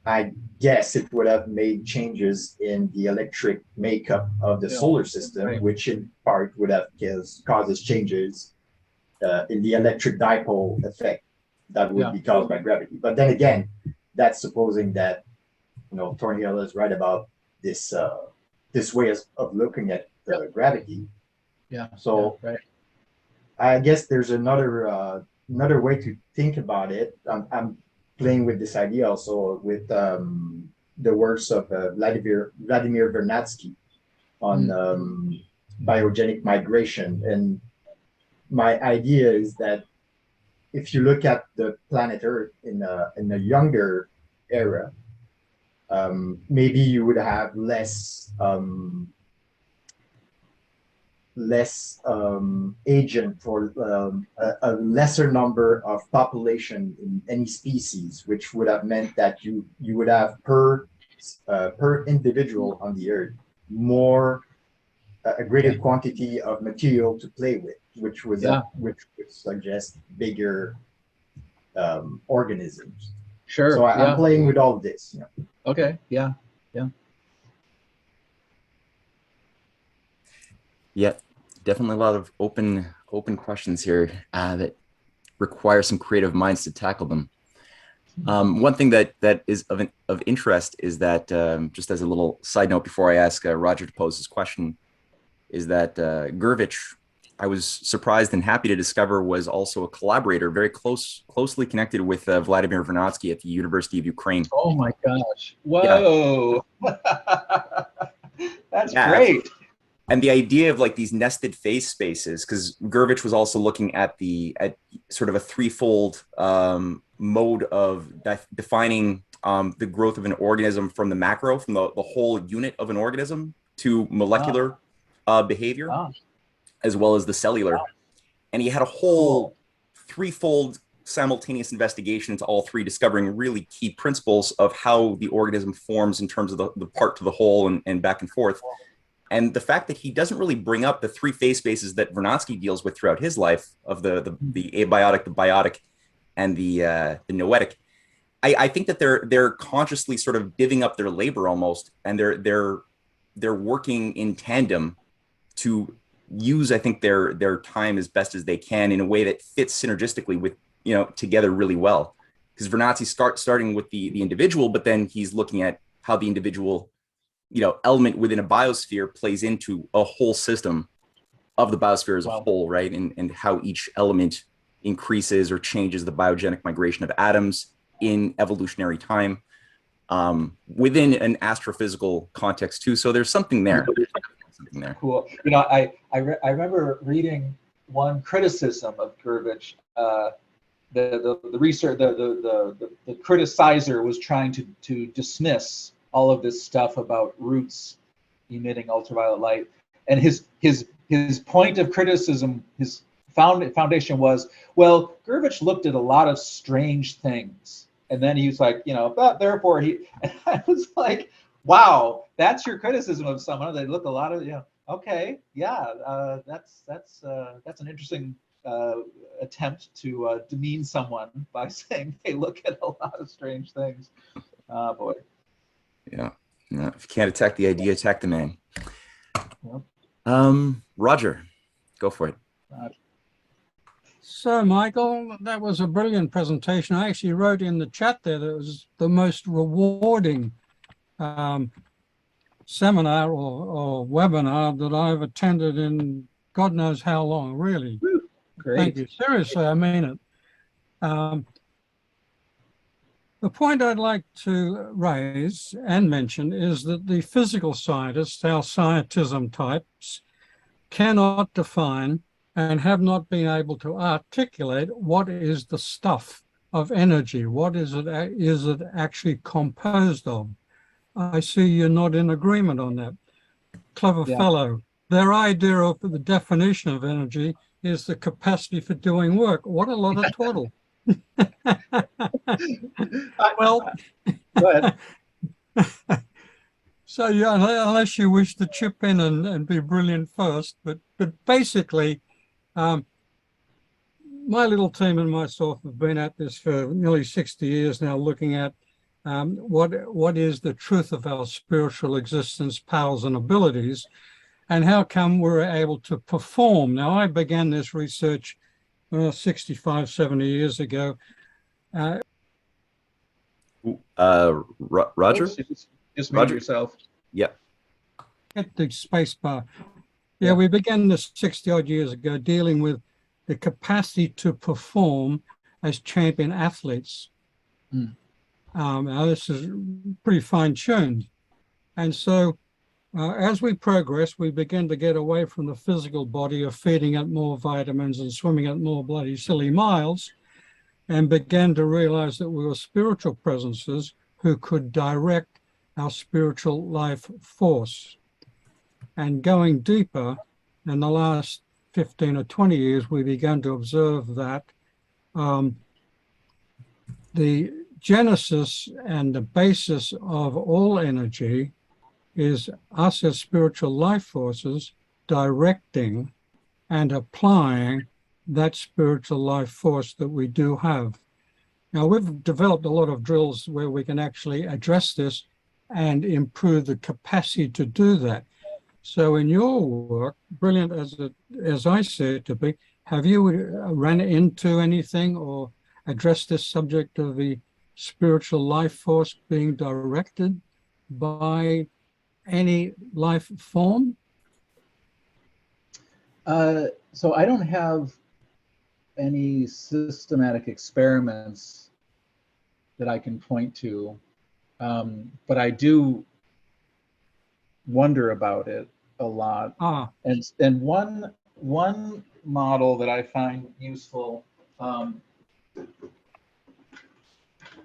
[SPEAKER 3] I guess it would have made changes in the electric makeup of the solar system, right, which in part would have causes changes in the electric dipole effect that would be caused by gravity. But then again, that's supposing that, you know, Thornhill is right about this this way of looking at gravity.
[SPEAKER 2] Yeah.
[SPEAKER 3] So right. I guess there's another way to think about it. I'm playing with this idea also with the works of Vladimir Vernadsky on biogenic migration. And my idea is that if you look at the planet Earth in a younger era, maybe you would have less agent for a lesser number of population in any species, which would have meant that you would have per individual on the Earth a greater quantity of material to play with, which would suggest bigger organisms.
[SPEAKER 2] Sure.
[SPEAKER 3] So I'm playing with all of this. You know.
[SPEAKER 2] Okay. Yeah.
[SPEAKER 1] Yeah, definitely a lot of open questions here that require some creative minds to tackle them. One thing that is of interest is that, just as a little side note before I ask Roger to pose his question, is that Gurvich I was surprised and happy to discover was also a collaborator, very closely connected with Vladimir Vernadsky at the University of Ukraine.
[SPEAKER 2] Oh my gosh!
[SPEAKER 1] Yeah,
[SPEAKER 2] Whoa, that's
[SPEAKER 1] yeah,
[SPEAKER 2] great.
[SPEAKER 1] and the idea of like these nested phase spaces, because Gurvich was also looking at sort of a threefold mode of defining the growth of an organism from the macro, from the whole unit of an organism, to molecular behavior, as well as the cellular. And he had a whole threefold simultaneous investigation into all three, discovering really key principles of how the organism forms in terms of the part to the whole and back and forth. And the fact that he doesn't really bring up the three phase spaces that Vernadsky deals with throughout his life of the abiotic, the biotic, and the noetic. I think that they're consciously sort of divvying up their labor almost, and they're working in tandem to use, I think, their time as best as they can in a way that fits synergistically with, together really well. Because Vernadsky starting with the individual, but then he's looking at how the individual element within a biosphere plays into a whole system of the biosphere as a whole, right? And how each element increases or changes the biogenic migration of atoms in evolutionary time within an astrophysical context too. So there's something there.
[SPEAKER 2] Cool. I remember reading one criticism of Gurvich. The research, the criticizer was trying to dismiss all of this stuff about roots emitting ultraviolet light, and his point of criticism, his foundation was, well, Gurvich looked at a lot of strange things, and then he's like, therefore he. And I was like, wow, that's your criticism of someone. They look a lot of, okay, yeah, that's an interesting attempt to demean someone by saying they look at a lot of strange things. Boy.
[SPEAKER 1] Yeah. No, if you can't attack the idea, attack the man.
[SPEAKER 2] Yep.
[SPEAKER 1] Roger, go for it.
[SPEAKER 4] So, Michael, that was a brilliant presentation. I actually wrote in the chat there that it was the most rewarding seminar or webinar that I've attended in God knows how long, really.
[SPEAKER 2] Great.
[SPEAKER 4] Thank you. Seriously, I mean it. The point I'd like to raise and mention is that the physical scientists, our scientism types, cannot define and have not been able to articulate what is the stuff of energy. What is it actually composed of? I see you're not in agreement on that. Clever fellow. Their idea of the definition of energy is the capacity for doing work. What a lot of twaddle. Well,
[SPEAKER 2] go ahead.
[SPEAKER 4] So yeah, unless you wish to chip in and be brilliant first, but basically, my little team and myself have been at this for nearly 60 years now, looking at what is the truth of our spiritual existence, powers and abilities, and how come we're able to perform. Now, I began this research 65, 70 years ago.
[SPEAKER 1] Roger?
[SPEAKER 2] Oops, just mute yourself.
[SPEAKER 1] Yep.
[SPEAKER 4] Hit the space bar. Yeah, we began this 60 odd years ago dealing with the capacity to perform as champion athletes. Now this is pretty fine-tuned. And so as we progress, we begin to get away from the physical body of feeding it more vitamins and swimming at more bloody silly miles, and began to realize that we were spiritual presences who could direct our spiritual life force. And going deeper, in the last 15 or 20 years, we began to observe that the genesis and the basis of all energy is us as spiritual life forces directing and applying that spiritual life force that we do have. Now, we've developed a lot of drills where we can actually address this and improve the capacity to do that. So in your work, brilliant as I say it to be, have you run into anything or addressed this subject of the spiritual life force being directed by any life form?
[SPEAKER 2] So I don't have any systematic experiments that I can point to, but I do wonder about it a lot. And one model that I find useful.
[SPEAKER 4] Of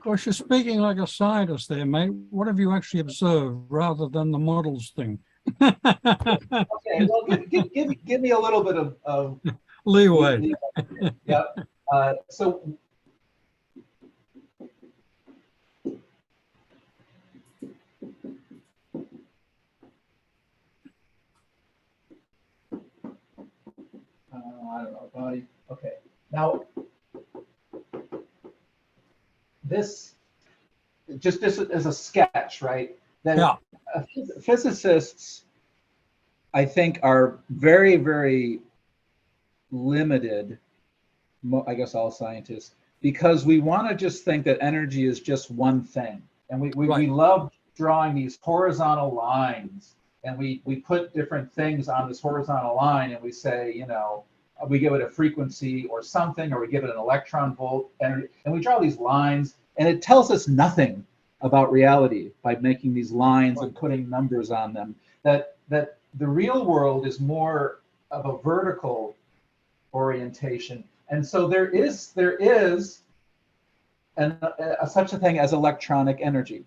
[SPEAKER 4] course, you're speaking like a scientist there, mate. What have you actually observed rather than the models thing?
[SPEAKER 2] Okay, well, give me a little bit of
[SPEAKER 4] leeway.
[SPEAKER 2] Yeah. So I don't know, body. Okay. Now, this is a sketch, right? That
[SPEAKER 4] Yeah.
[SPEAKER 2] Physicists, I think, are very, very limited, I guess all scientists, because we want to just think that energy is just one thing. And we love drawing these horizontal lines, and we put different things on this horizontal line, and we say, you know, we give it a frequency or something, or we give it an electron volt energy, and we draw these lines, and it tells us nothing about reality by making these lines and putting numbers on them. That the real world is more of a vertical orientation, and so there is such a thing as electronic energy.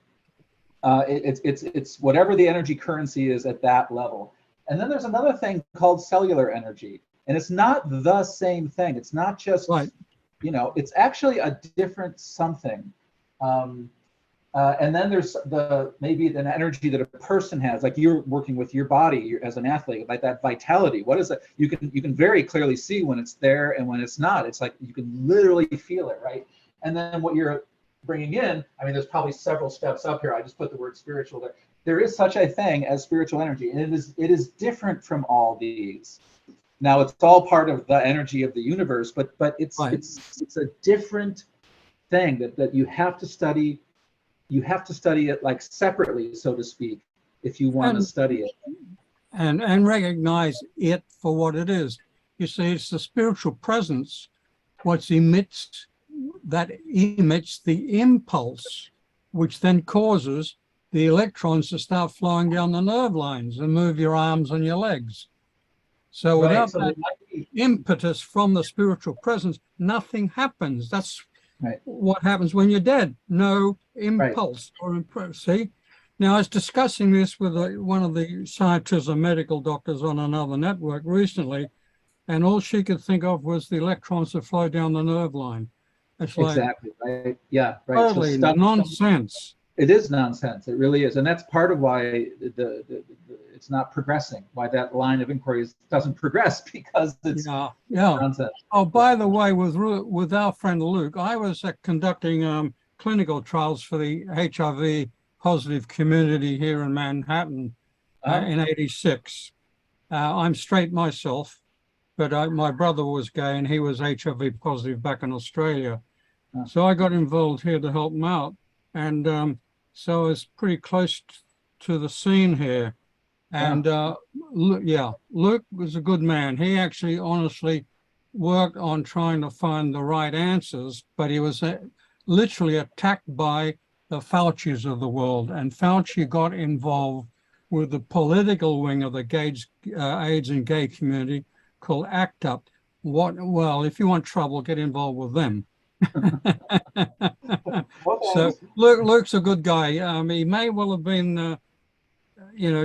[SPEAKER 2] It's whatever the energy currency is at that level. And then there's another thing called cellular energy, and it's not the same thing. It's not just you know, it's actually a different something. And then there's maybe an energy that a person has, like you're working with your body as an athlete, like that vitality. What is that? You can very clearly see when it's there and when it's not. It's like you can literally feel it, right? And then what you're bringing in, I mean, there's probably several steps up here. I just put the word spiritual there. There is such a thing as spiritual energy, and it is different from all these. Now, it's all part of the energy of the universe, but it's a different thing that you have to study. You have to study it like separately, so to speak, if you want to study it.
[SPEAKER 4] And recognize it for what it is. You see, it's the spiritual presence that emits the impulse, which then causes the electrons to start flowing down the nerve lines and move your arms and your legs. So without that impetus from the spiritual presence, nothing happens. That's what happens when you're dead. No impulse or impress. See? Now, I was discussing this with one of the scientists and medical doctors on another network recently, and all she could think of was the electrons that flow down the nerve line. It's
[SPEAKER 2] exactly right. Yeah, right.
[SPEAKER 4] Totally nonsense.
[SPEAKER 2] It is nonsense. It really is, and that's part of why it's not progressing. Why that line of inquiry doesn't progress, because it's nonsense.
[SPEAKER 4] Oh, by the way, with our friend Luke, I was conducting clinical trials for the HIV positive community here in Manhattan in '86. I'm straight myself, but my brother was gay and he was HIV positive back in Australia. So I got involved here to help him out. And so I was pretty close to the scene here. And Luke was a good man. He actually honestly worked on trying to find the right answers, but he was literally attacked by the Faucis of the world. And Fauci got involved with the political wing of the AIDS and gay community called ACT UP. Well, if you want trouble, get involved with them. So Luke's a good guy. He may well have been,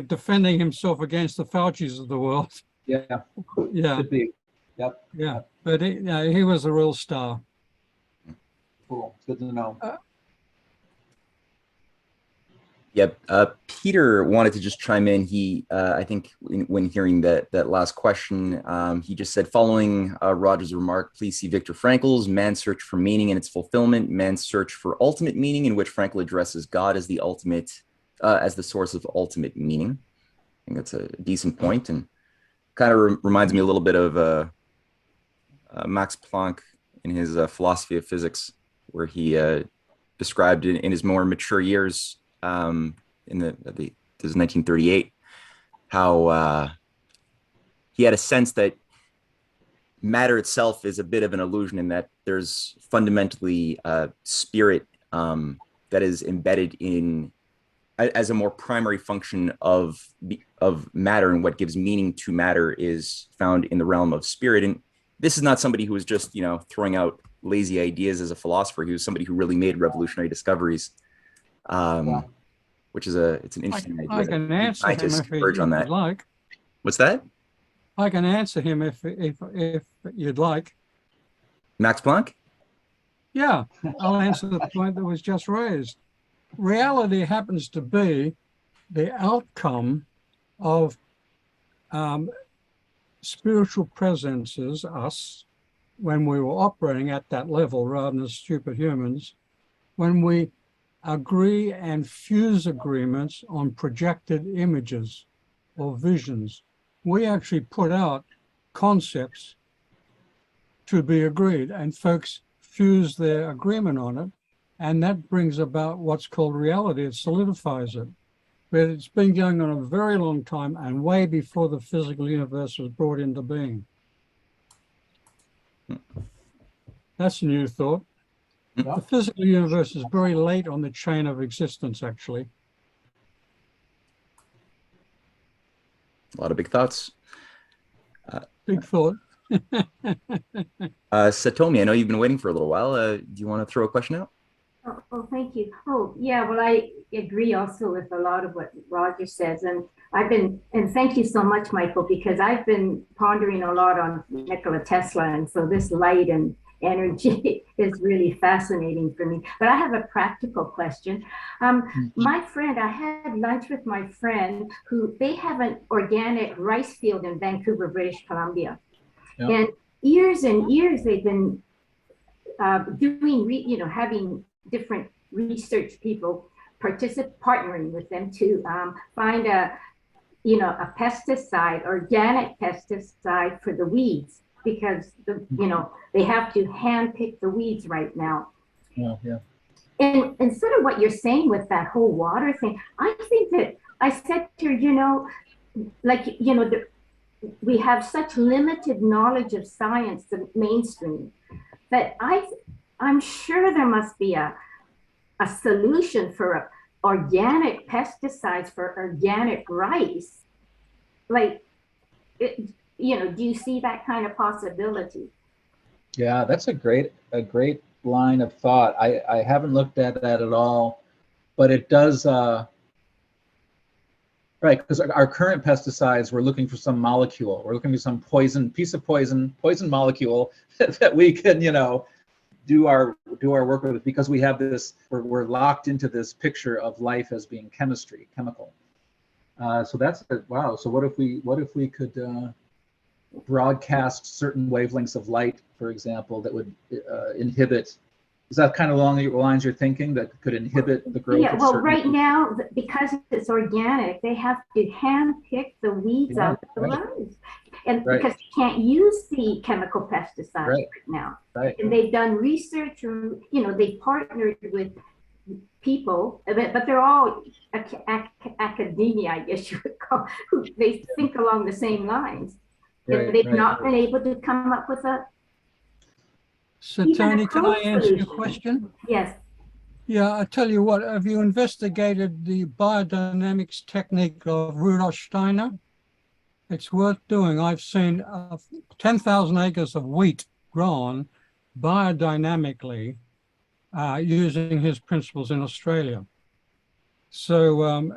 [SPEAKER 4] defending himself against the Faucis of the world.
[SPEAKER 2] Yeah. Could be. Yep.
[SPEAKER 4] Yeah, but he was a real star.
[SPEAKER 2] Cool. It's good to know.
[SPEAKER 1] Peter wanted to just chime in. He, I think, when hearing that last question, he just said, following Roger's remark, please see Viktor Frankl's Man's Search for Meaning and Its Fulfillment, Man's Search for Ultimate Meaning, in which Frankl addresses God as the ultimate, as the source of ultimate meaning. I think that's a decent point, and kind of reminds me a little bit of Max Planck in his philosophy of physics, where he described in his more mature years, this is 1938, how he had a sense that matter itself is a bit of an illusion in that there's fundamentally spirit that is embedded in as a more primary function of matter, and what gives meaning to matter is found in the realm of spirit. And this is not somebody who was just, you know, throwing out lazy ideas as a philosopher. He was somebody who really made revolutionary discoveries, which is it's an interesting idea.
[SPEAKER 4] I can answer him if
[SPEAKER 1] converge on that.
[SPEAKER 4] you'd like.
[SPEAKER 1] What's that?
[SPEAKER 4] I can answer him if you'd like.
[SPEAKER 1] Max Planck?
[SPEAKER 4] Yeah, I'll answer the point that was just raised. Reality happens to be the outcome of spiritual presences, us, when we were operating at that level rather than as stupid humans, when we agree and fuse agreements on projected images or visions. We actually put out concepts to be agreed, and folks fuse their agreement on it, and that brings about what's called reality. It solidifies it. But it's been going on a very long time, and way before the physical universe was brought into being. That's a new thought. The physical universe is very late on the chain of existence, actually.
[SPEAKER 1] A lot of big thoughts.
[SPEAKER 4] Big thought.
[SPEAKER 1] Satomi, I know you've been waiting for a little while. Do you want to throw a question out?
[SPEAKER 5] Oh, thank you. Oh, yeah. Well, I agree also with a lot of what Roger says, and thank you so much, Michael, because I've been pondering a lot on Nikola Tesla, and so this light and energy is really fascinating for me. But I have a practical question. My friend, I had lunch with my friend who they have an organic rice field in Vancouver, British Columbia, and years they've been doing, having different research people partnering with them to find a pesticide, organic pesticide for the weeds, because they have to hand pick the weeds right now. And instead of what you're saying with that whole water thing, I think that I said to her, we have such limited knowledge of science, the mainstream, that I'm sure there must be a solution for organic pesticides for organic rice. Do you see that kind of possibility?
[SPEAKER 2] Yeah, that's a great line of thought. I haven't looked at that at all, but it does. Right, because our current pesticides, we're looking for some molecule. We're looking for some piece of poison molecule that we can, do our work with, because we have this. We're locked into this picture of life as being chemical. So that's wow. So what if we could broadcast certain wavelengths of light, for example, that would inhibit? Is that kind of along the lines you're thinking, that could inhibit the growth?
[SPEAKER 5] Yeah, well, right now, because it's organic, they have to hand pick the weeds out of the rice. And because you can't use the chemical pesticides right now. And they've done research, or, they've partnered with people, but they're all academia, I guess you would call, who they think along the same lines. And they've not been able to come up with a.
[SPEAKER 4] So, Tony, can I answer your question?
[SPEAKER 5] Yes.
[SPEAKER 4] Yeah, I tell you what, have you investigated the biodynamics technique of Rudolf Steiner? It's worth doing. I've seen 10,000 acres of wheat grown biodynamically using his principles in Australia. So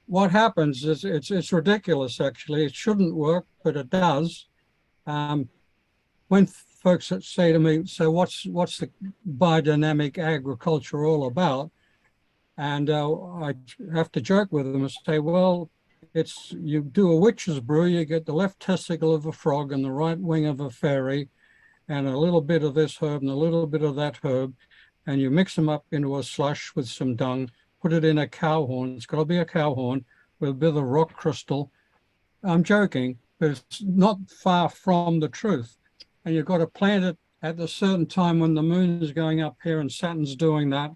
[SPEAKER 4] what happens is it's ridiculous, actually. It shouldn't work, but it does. When folks that say to me, so what's the biodynamic agriculture all about? And I have to joke with them and say, well, you do a witch's brew, you get the left testicle of a frog and the right wing of a fairy and a little bit of this herb and a little bit of that herb, and you mix them up into a slush with some dung, put it in a cow horn. It's got to be a cow horn with a bit of rock crystal. I'm joking, but it's not far from the truth. And you've got to plant it at a certain time when the moon is going up here and Saturn's doing that,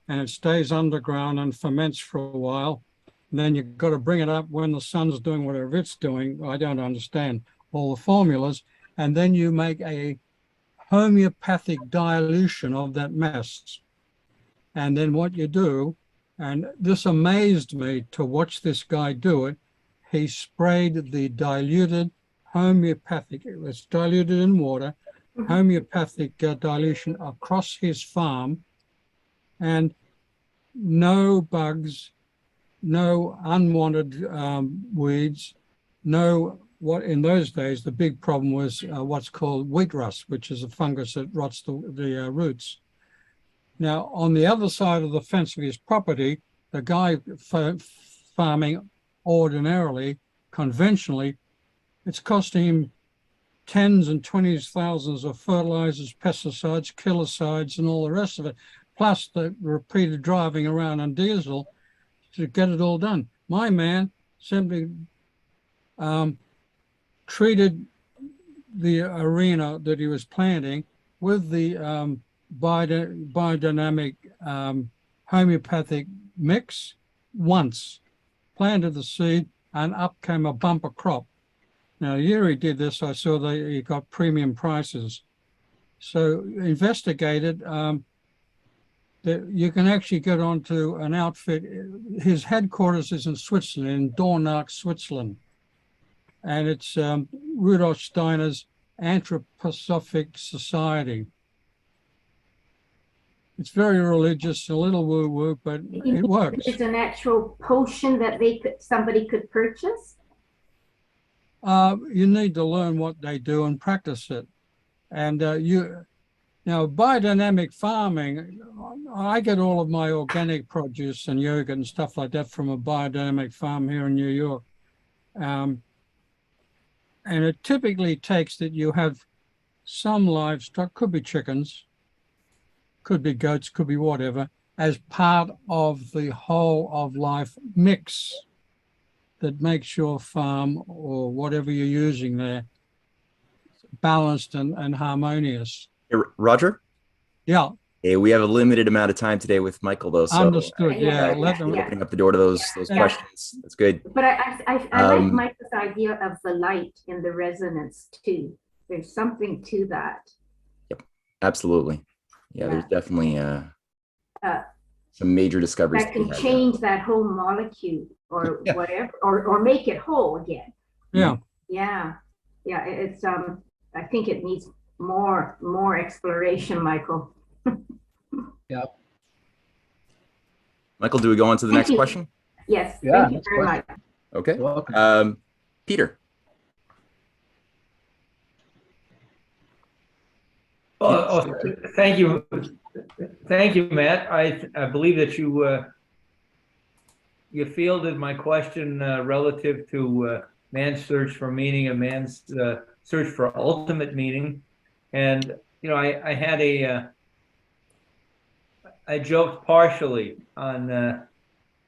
[SPEAKER 4] and it stays underground and ferments for a while. And then you've got to bring it up when the sun's doing whatever it's doing. I don't understand all the formulas. and then you make a homeopathic dilution of that mess. And then what you do, and this amazed me to watch this guy do it, he sprayed the diluted homeopathic, it was diluted in water, homeopathic dilution across his farm, and no bugs, no unwanted weeds, no, what in those days the big problem was what's called wheat rust, which is a fungus that rots the roots. Now, on the other side of the fence of his property, the guy farming ordinarily, conventionally, it's costing him tens and 20s thousands of fertilizers, pesticides, kilicides, and all the rest of it, plus the repeated driving around on diesel to get it all done. My man simply treated the arena that he was planting with the biodynamic homeopathic mix once, planted the seed, and up came a bumper crop. Now, the year he did this, I saw that he got premium prices. So investigated that you can actually get onto an outfit. His headquarters is in Switzerland, in Dornach, Switzerland. And it's Rudolf Steiner's Anthroposophic Society. It's very religious, a little woo-woo, but it works.
[SPEAKER 5] It's an actual potion that somebody could purchase?
[SPEAKER 4] You need to learn what they do and practice it. And now biodynamic farming, I get all of my organic produce and yogurt and stuff like that from a biodynamic farm here in New York. And it typically takes that you have some livestock, could be chickens, could be goats, could be whatever, as part of the whole of life mix that makes your farm or whatever you're using there balanced and harmonious.
[SPEAKER 1] Hey, Roger?
[SPEAKER 4] Yeah.
[SPEAKER 1] Hey, we have a limited amount of time today with Michael, though. So
[SPEAKER 4] understood. Yeah.
[SPEAKER 1] Opening up the door to those questions. That's good.
[SPEAKER 5] But I like Michael's idea of the light and the resonance too. There's something to that.
[SPEAKER 1] Yep. Absolutely. Yeah. There's definitely some major discoveries
[SPEAKER 5] that can change that whole molecule or whatever, or make it whole again.
[SPEAKER 4] Yeah.
[SPEAKER 5] Yeah. It's I think it needs more exploration, Michael.
[SPEAKER 2] Yeah.
[SPEAKER 1] Michael, do we go on to the next question?
[SPEAKER 5] Yes.
[SPEAKER 2] Yeah,
[SPEAKER 5] thank you very much.
[SPEAKER 1] Okay.
[SPEAKER 2] You're welcome.
[SPEAKER 1] Peter.
[SPEAKER 6] Thank you. Thank you, Matt. I believe that you fielded my question relative to man's search for meaning and man's search for ultimate meaning. And, you know, I had I joked partially on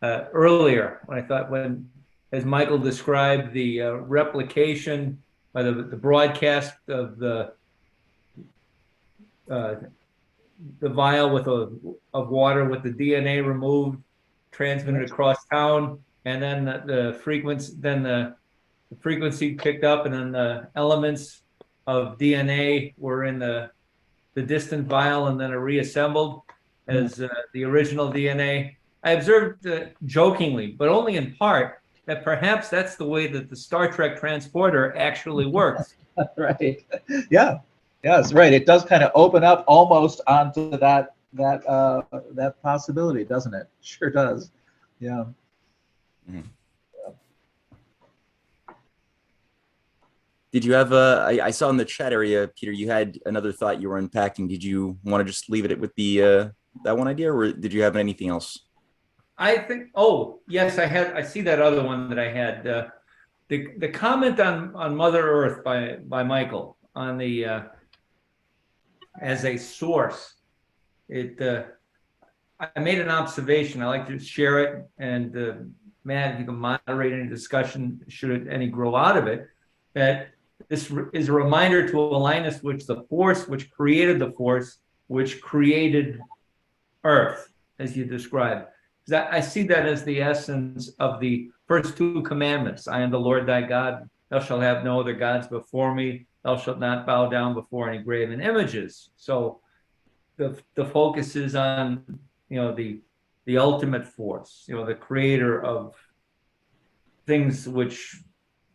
[SPEAKER 6] earlier when I thought as Michael described the replication by the broadcast of the vial of water with the DNA removed, transmitted across town, and then the frequency picked up, and then the elements of DNA were in the distant vial, and then are reassembled as the original DNA. I observed jokingly, but only in part, that perhaps that's the way that the Star Trek transporter actually works.
[SPEAKER 2] Right. Yeah. Yes. Right. It does kind of open up almost onto that possibility, doesn't it? Sure does. Yeah.
[SPEAKER 1] Mm-hmm. Did you have I saw in the chat area, Peter, you had another thought you were unpacking. Did you want to just leave it with the that one idea, or did you have anything else?
[SPEAKER 6] I think, oh, yes, I see that other one that I had. The comment on Mother Earth by Michael on the as a source. I made an observation. I like to share it, and Matt, you can moderate any discussion should any grow out of it. That this is a reminder to align us with the force which created the force which created Earth, as you described. I see that as the essence of the first two commandments. I am the Lord thy God. Thou shalt have no other gods before me. thou shalt not bow down before any graven images. So the focus is on, the ultimate force, the creator of things which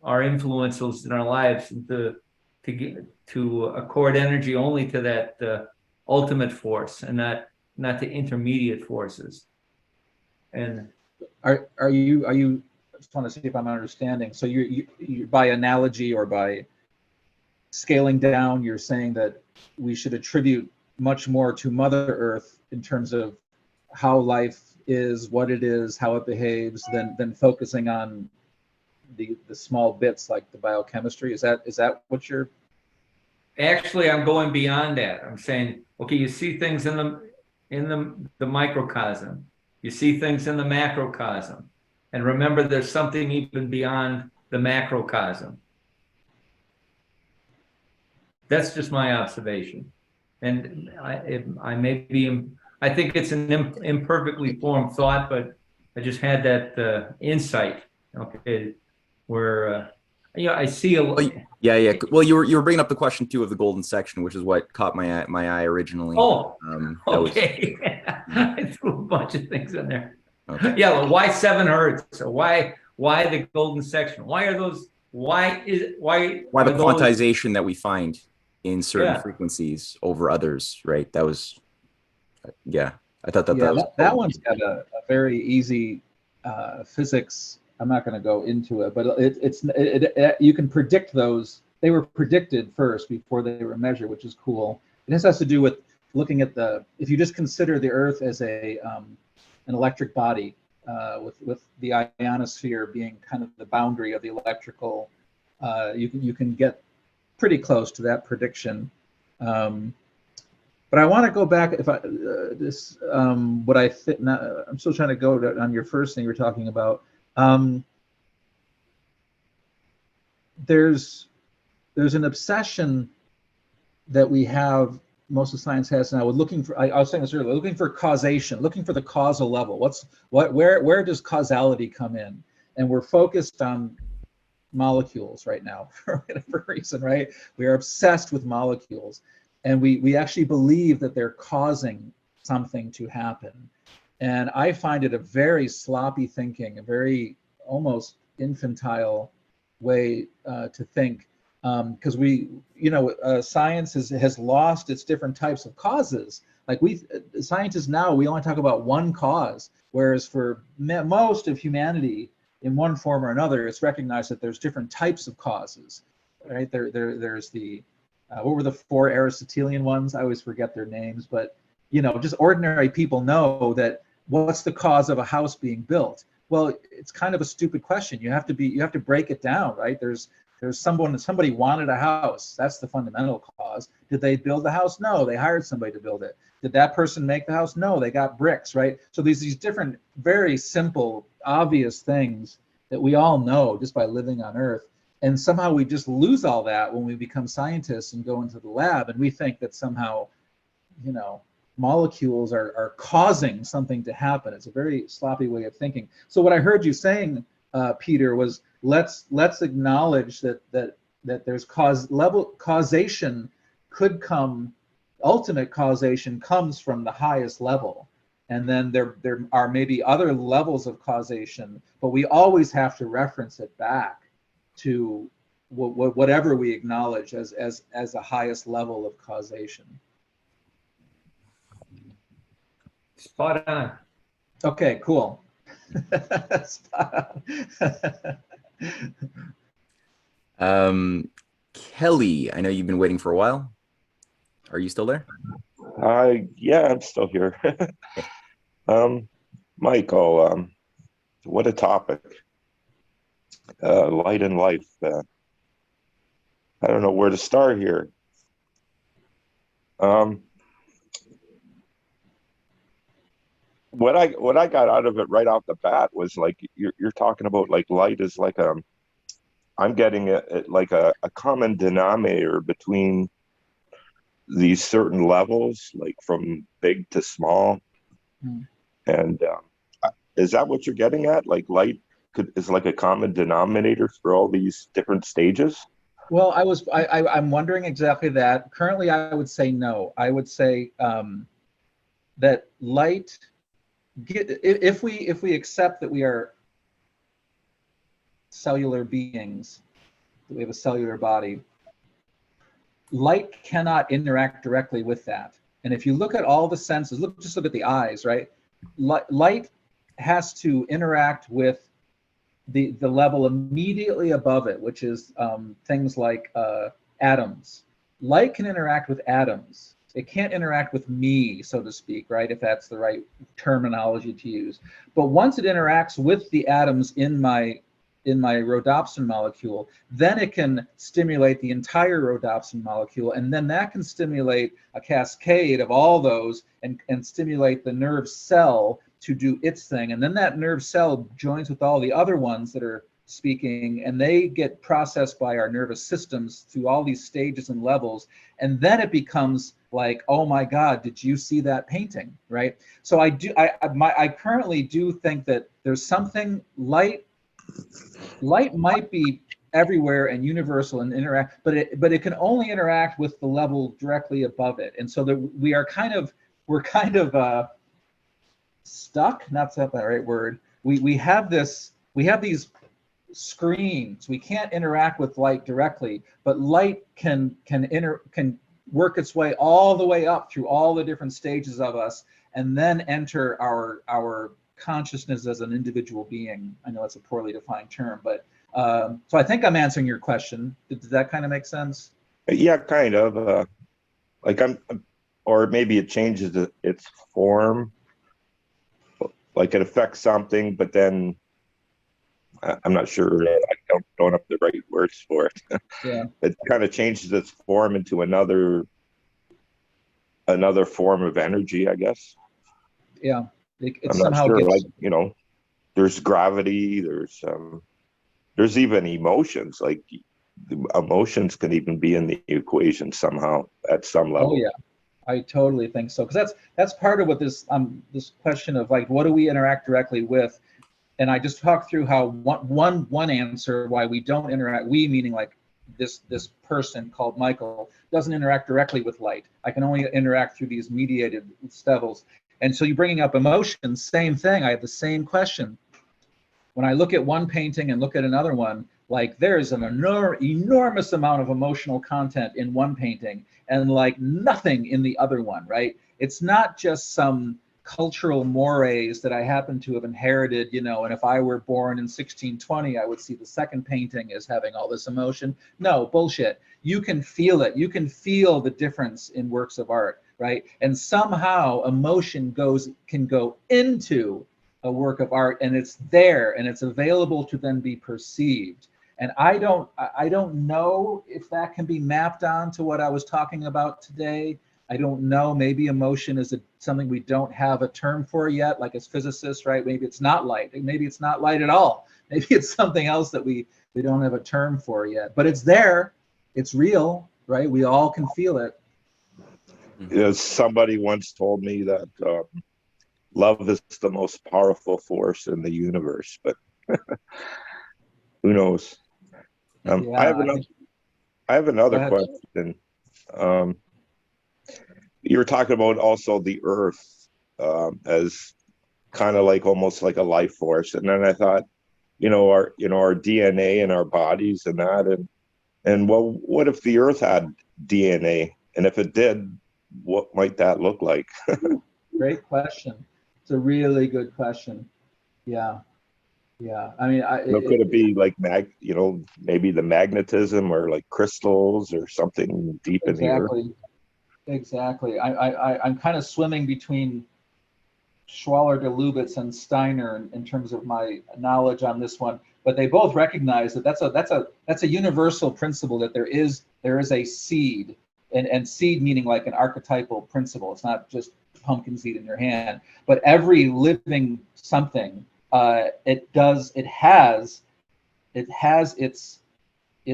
[SPEAKER 6] are influences in our lives, and to accord energy only to that ultimate force, and not to intermediate forces. And
[SPEAKER 2] are you I just want to see if I'm understanding. So you by analogy or by scaling down, you're saying that we should attribute much more to Mother Earth in terms of how life is, what it is, how it behaves, than focusing on the small bits like the biochemistry. Is that what you're?
[SPEAKER 6] Actually, I'm going beyond that. I'm saying, okay, you see things in the microcosm, you see things in the macrocosm, and remember, there's something even beyond the macrocosm. That's just my observation, and I think it's an imperfectly formed thought, but I just had that insight. Okay, where I see
[SPEAKER 1] Yeah. Well, you were bringing up the question too of the golden section, which is what caught my eye originally.
[SPEAKER 6] Oh, okay. I threw a bunch of things in there.
[SPEAKER 1] Okay.
[SPEAKER 6] Yeah, well, why 7 hertz? So why the golden section? Why are those? Why the
[SPEAKER 1] quantization that we find in certain frequencies over others, right? That was, yeah. I thought that
[SPEAKER 2] one's got a very easy physics. I'm not going to go into it, but you can predict those. They were predicted first before they were measured, which is cool. This has to do with looking at if you just consider the Earth as an electric body, with the ionosphere being kind of the boundary of the electrical, you can get pretty close to that prediction. But I want to go back. If I what I fit now, I'm still trying to go on your first thing you were talking about. There's an obsession that we have, most of science has now, with looking for, I was saying this earlier, looking for causation, looking for the causal level. Where does causality come in? And we're focused on molecules right now for whatever reason, right? We are obsessed with molecules, and we actually believe that they're causing something to happen. And I find it a very sloppy thinking, a very almost infantile way to think, because science has lost its different types of causes. Like scientists now, we only talk about one cause, whereas for most of humanity, in one form or another, it's recognized that there's different types of causes, right? There's the what were the 4 Aristotelian ones? I always forget their names, but just ordinary people know that. What's the cause of a house being built? Well, it's kind of a stupid question. You have to break it down, right? There's somebody wanted a house. That's the fundamental cause. Did they build the house? No, they hired somebody to build it. Did that person make the house? No, they got bricks, right? So there's these different, very simple, obvious things that we all know just by living on Earth. And somehow we just lose all that when we become scientists and go into the lab, and we think that somehow, molecules are causing something to happen. It's a very sloppy way of thinking. So what I heard you saying, Peter, was let's acknowledge that there's causation could come, ultimate causation comes from the highest level, and then there are maybe other levels of causation, but we always have to reference it back to whatever we acknowledge as the highest level of causation.
[SPEAKER 6] Spot on.
[SPEAKER 2] Okay, cool. Spot
[SPEAKER 1] on. Kelly, I know you've been waiting for a while. Are you still there?
[SPEAKER 7] Yeah, I'm still here. Michael, what a topic. Light and life. I don't know where to start here. What I got out of it right off the bat was like you're talking about like light is like I'm getting it like a common denominator between these certain levels, like from big to small. And is that what you're getting at? Like light is like a common denominator for all these different stages?
[SPEAKER 2] Well, I'm wondering exactly that. Currently, I would say no. I would say that light, if we accept that we are cellular beings, that we have a cellular body, light cannot interact directly with that. And if you look at all the senses, just look at the eyes, right? Light has to interact with the level immediately above it, which is things like atoms. Light can interact with atoms. It can't interact with me, so to speak, right? If that's the right terminology to use. But once it interacts with the atoms in my rhodopsin molecule, then it can stimulate the entire rhodopsin molecule, and then that can stimulate a cascade of all those and stimulate the nerve cell to do its thing. And then that nerve cell joins with all the other ones that are speaking, and they get processed by our nervous systems through all these stages and levels. And then it becomes like, oh my God, did you see that painting, right? So I currently do think that there's something light might be everywhere and universal and interact, but it can only interact with the level directly above it. And so that we're kind of stuck, not the right word. We have these screens. We can't interact with light directly, but light can work its way all the way up through all the different stages of us and then enter our consciousness as an individual being. I know it's a poorly defined term, but so I think I'm answering your question. Does that kind of make sense?
[SPEAKER 7] Yeah, kind of. Like or maybe it changes its form. Like it affects something, but then I'm not sure. I don't have the right words for it.
[SPEAKER 2] Yeah.
[SPEAKER 7] It kind of changes its form into another form of energy, I guess.
[SPEAKER 2] Yeah.
[SPEAKER 7] I'm not sure. Like, there's gravity. There's even emotions. Like emotions can even be in the equation somehow at some level.
[SPEAKER 2] Oh yeah, I totally think so. Because that's part of what this question of like, what do we interact directly with? And I just talked through how one answer why we don't interact. We meaning like this person called Michael doesn't interact directly with light. I can only interact through these mediated levels. And so you're bringing up emotions, same thing. I have the same question. When I look at one painting and look at another one, like there's an enormous amount of emotional content in one painting and like nothing in the other one, right? It's not just some cultural mores that I happen to have inherited, and if I were born in 1620, I would see the second painting as having all this emotion. No, bullshit. You can feel it. You can feel the difference in works of art, right? And somehow emotion can go into a work of art, and it's there and it's available to then be perceived. And I don't know if that can be mapped on to what I was talking about today. I don't know. Maybe emotion is something we don't have a term for yet, like as physicists, right? Maybe it's not light. Maybe it's not light at all. Maybe it's something else that we don't have a term for yet. But it's there. It's real, right? We all can feel it.
[SPEAKER 7] Somebody once told me that love is the most powerful force in the universe, but who knows? I have another question. You were talking about also the Earth as kind of like almost like a life force, and then I thought, our DNA and our bodies and that, and well, what if the Earth had DNA, and if it did, what might that look like?
[SPEAKER 2] Great question. It's a really good question. Yeah. I mean,
[SPEAKER 7] could it be like maybe the magnetism or like crystals or something deep in the Earth?
[SPEAKER 2] Exactly. I'm kind of swimming between Schwaller de Lubitz and Steiner in terms of my knowledge on this one, but they both recognize that that's a universal principle, that there is a seed, and seed meaning like an archetypal principle. It's not just pumpkin seed in your hand, but every living something, it has its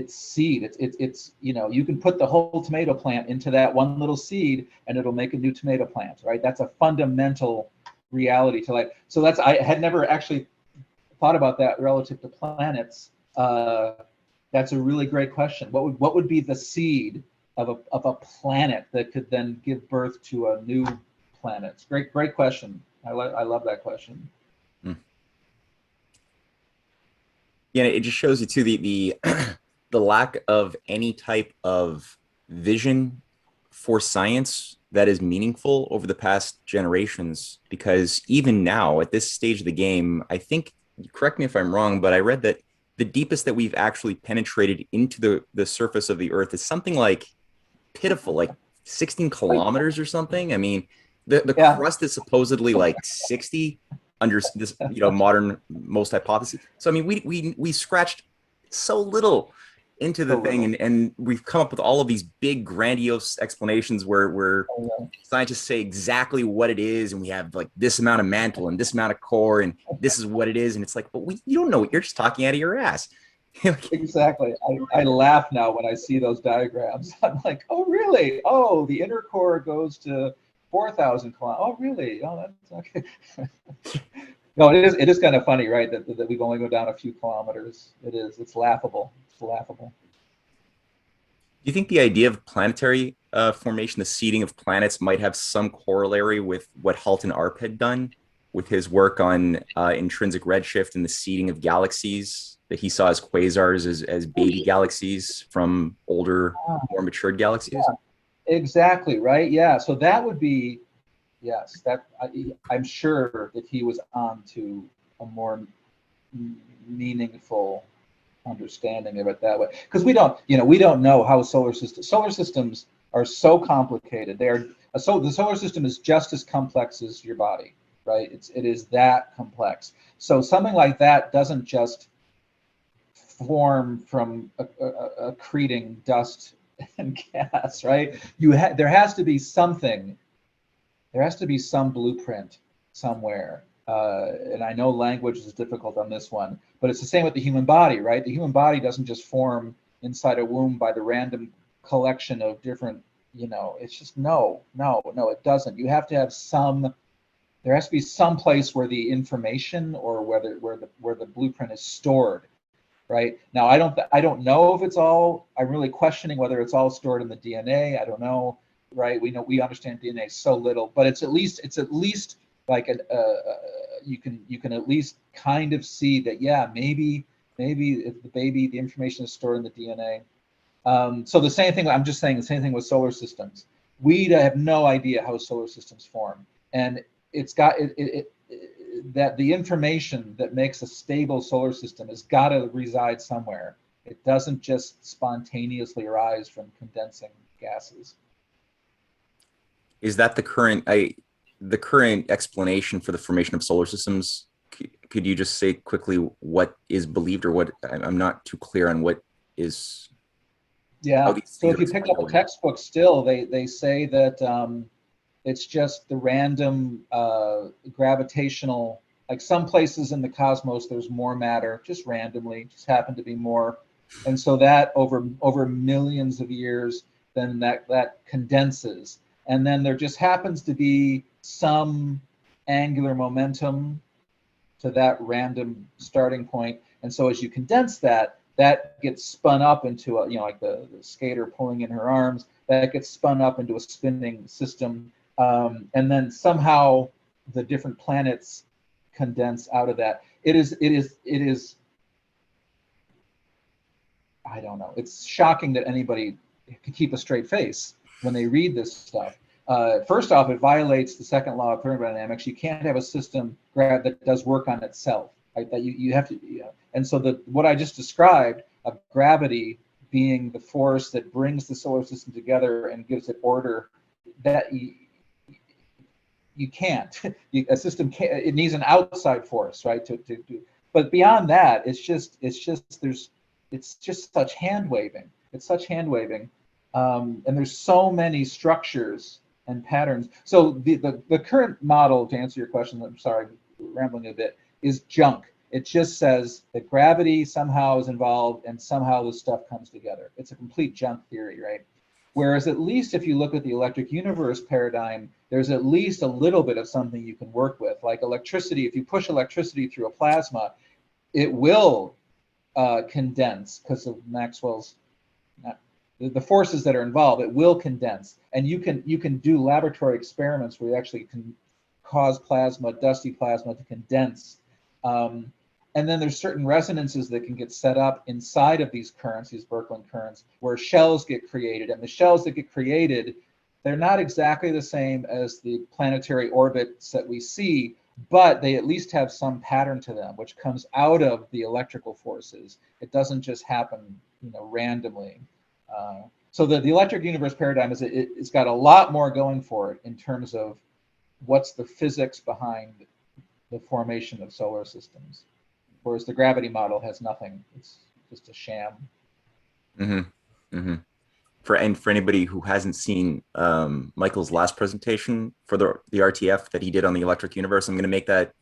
[SPEAKER 2] seed. It's you can put the whole tomato plant into that one little seed and it'll make a new tomato plant, right? That's a fundamental reality to life. So I had never actually thought about that relative to planets. That's a really great question. What would be the seed of a planet that could then give birth to a new planet? Great question. I love that question.
[SPEAKER 1] Yeah, it just shows you too the the lack of any type of vision for science that is meaningful over the past generations. Because even now, at this stage of the game, I think, correct me if I'm wrong, but I read that the deepest that we've actually penetrated into the surface of the Earth is something like pitiful, like 16 kilometers or something. I mean, the
[SPEAKER 2] Yeah.
[SPEAKER 1] crust is supposedly like 60 under this, modern most hypothesis. So I mean, we scratched so little into the thing, and we've come up with all of these big grandiose explanations where scientists say exactly what it is, and we have like this amount of mantle and this amount of core, and this is what it is, and it's like, but you don't know, you're just talking out of your ass.
[SPEAKER 2] Exactly. I laugh now when I see those diagrams. I'm like, oh really? Oh, the inner core goes to 4,000 kilometers. Oh really? Oh, that's okay. No, it is kind of funny, right? That we've only go down a few kilometers. It's laughable. It's laughable.
[SPEAKER 1] Do you think the idea of planetary formation, the seeding of planets, might have some corollary with what Halton Arp had done with his work on intrinsic redshift and the seeding of galaxies that he saw as quasars, as baby galaxies from older, more matured galaxies?
[SPEAKER 2] Yeah, exactly, right? Yeah, so that would be, yes, that I'm sure that he was on to a more meaningful understanding of it that way, because we don't know how solar systems are so complicated. The solar system is just as complex as your body, right? It is that complex. So something like that doesn't just form from accreting dust and gas, right? There has to be something. There has to be some blueprint somewhere. And I know language is difficult on this one, but it's the same with the human body, right? The human body doesn't just form inside a womb by the random collection of different, it's just no, it doesn't. You have to have there has to be some place where the information or where the blueprint is stored, right? Now, I don't know if it's all, I'm really questioning whether it's all stored in the DNA. I don't know, right? We understand DNA so little, but it's at least like you can at least kind of see that, yeah, maybe if the information is stored in the DNA. So the same thing, I'm just saying the same thing with solar systems. We have no idea how solar systems form, and it's got that the information that makes a stable solar system has got to reside somewhere. It doesn't just spontaneously arise from condensing gases.
[SPEAKER 1] Is that the current explanation for the formation of solar systems? Could you just say quickly what is believed, or what? I'm not too clear on what is.
[SPEAKER 2] Yeah. So if you pick up a textbook, still they say that it's just the random gravitational. Like some places in the cosmos, there's more matter, just randomly, just happen to be more, and so that over millions of years, then that condenses, and then there just happens to be some angular momentum to that random starting point, and so as you condense that gets spun up into a, like the skater pulling in her arms, that gets spun up into a spinning system, and then somehow the different planets condense out of that. It is I don't know, it's shocking that anybody can keep a straight face when they read this stuff. First off, it violates the second law of thermodynamics. You can't have a system that does work on itself, right? That you have to, and so what I just described of gravity being the force that brings the solar system together and gives it order, that you can't. A system can't. It needs an outside force, right? To but beyond that, it's just such hand waving. It's such hand waving, and there's so many structures and patterns. So the current model, to answer your question, I'm sorry, rambling a bit, is junk. It just says that gravity somehow is involved and somehow this stuff comes together. It's a complete junk theory, right? Whereas at least if you look at the electric universe paradigm, there's at least a little bit of something you can work with. Like electricity, if you push electricity through a plasma, it will condense because of Maxwell's the forces that are involved. It will condense, and you can do laboratory experiments where you actually can cause plasma, dusty plasma, to condense. And then there's certain resonances that can get set up inside of these currents, these Birkeland currents, where shells get created. And the shells that get created, they're not exactly the same as the planetary orbits that we see, but they at least have some pattern to them, which comes out of the electrical forces. It doesn't just happen, randomly. So the electric universe paradigm it's got a lot more going for it in terms of what's the physics behind the formation of solar systems. Whereas the gravity model has nothing. It's just a sham.
[SPEAKER 1] Mm-hmm. Mm-hmm. For anybody who hasn't seen Michael's last presentation for the RTF that he did on the electric universe, I'm going to make that